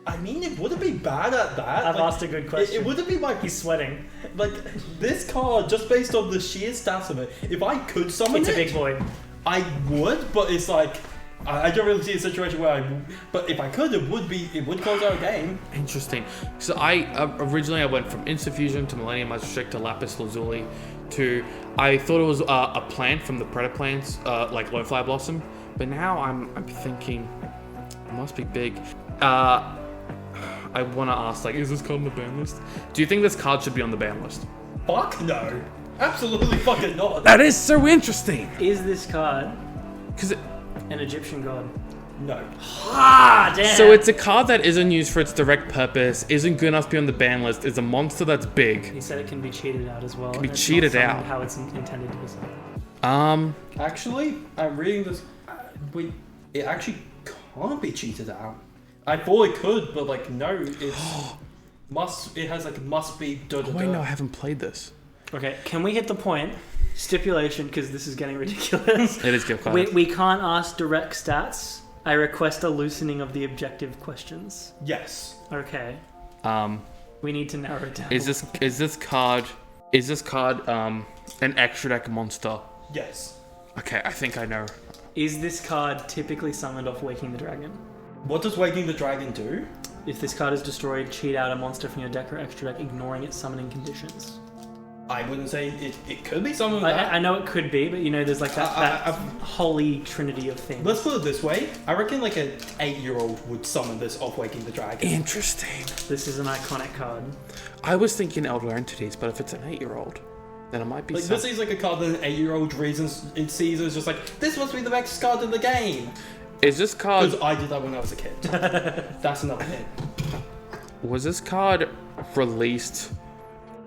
I mean, it wouldn't be bad at that. I've Like, asked a good question. It wouldn't be like He's sweating. like this card just based on the sheer stats of it. If I could summon It's a it, big boy. I would, but it's like I don't really see a situation where but if I could, it would close out a game. Interesting. So I originally I went from Instant Fusion to Millennium Magic to Lapis Lazuli to I thought it was a plant from the Predator plants, like Lowfly Blossom, but now I'm thinking it must be big. I want to ask, like, is this card on the ban list? Do you think this card should be on the ban list? Fuck no, absolutely fucking not. That is so interesting. Is this card Because an Egyptian god? No. Ah, damn. so it's a card that isn't used for its direct purpose, isn't good enough to be on the ban list, is a monster that's big. He said it can be cheated out as well. Can be and it's cheated not summoned out. How it's intended to be summoned. Actually, I'm reading this. It actually can't be cheated out. I thought it could, but like no, it's must. It has like must be. Oh, wait, no, I haven't played this. Okay, can we hit the point? Stipulation, because this is getting ridiculous. It is gift card. We can't ask direct stats. I request a loosening of the objective questions. Yes. Okay, Um, we need to narrow it down. is this card an extra deck monster? Yes. Okay, I think I know. Is this card typically summoned off Waking the Dragon? What does Waking the Dragon do? If this card is destroyed, cheat out a monster from your deck or extra deck, ignoring its summoning conditions. I wouldn't say it could be some of that. I know it could be, but you know, there's like that holy trinity of things. Let's put it this way. I reckon like an 8-year-old would summon this off Waking the Dragon. Interesting. This is an iconic card. I was thinking Elder Entities, but if it's an 8-year-old, then it might be Like some- this is like a card that an 8-year-old reasons it sees as just like this must be the best card in the game. Is this card... Because I did that when I was a kid. That's another hint. Was this card released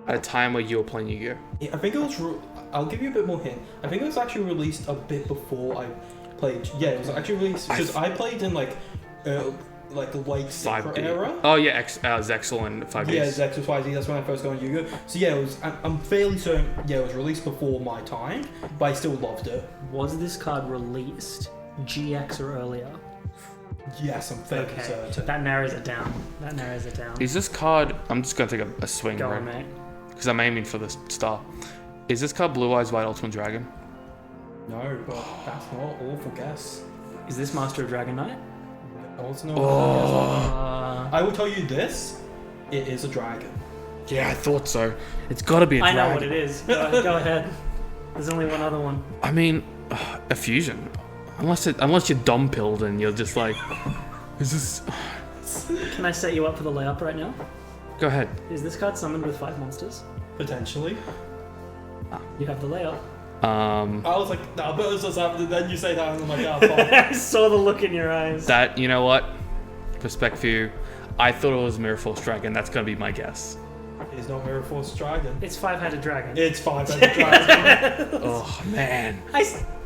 at a time where you were playing Yu-Gi-Oh? Yeah, I think it was. I'll give you a bit more hint. I think it was actually released a bit before I played. Yeah, it was actually released because I played in like late Synchro 5D. era. Oh yeah, Zexal and 5D. Yeah, Zex was 5D. That's when I first got on Yu-Gi-Oh. So yeah, it was. I'm fairly certain. Yeah, it was released before my time, but I still loved it. Was this card released GX or earlier? Yes, I'm fairly Okay, certain. that narrows it down. Is this card... I'm just going to take a swing, Go right? on, mate. Because I'm aiming for the star. Is this card Blue Eyes White Ultimate Dragon? No, but that's not an awful guess. Is this Master of Dragon Knight? Also not. Oh. I will tell you this. It is a dragon. Yeah, I thought so. It's got to be a I dragon. know what it is. Go ahead. There's only one other one. I mean, a fusion. Unless you're dumb pilled and you're just like, is this? Can I set you up for the layup right now? Go ahead. Is this card summoned with 5 monsters? Potentially. You have the layup. I was like, no, but it's just happened. Then you say that, and I'm like, oh, fuck. I saw the look in your eyes. That, you know what? Respect for you. I thought it was Mirror Force Dragon. That's gonna be my guess. It's not Mirror Force Dragon. It's 5-headed dragon. It's 5-headed dragon. Oh man.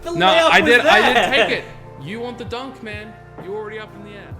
The No, layup I was did. I there. did take it. You want the dunk, man. You're already up in the air.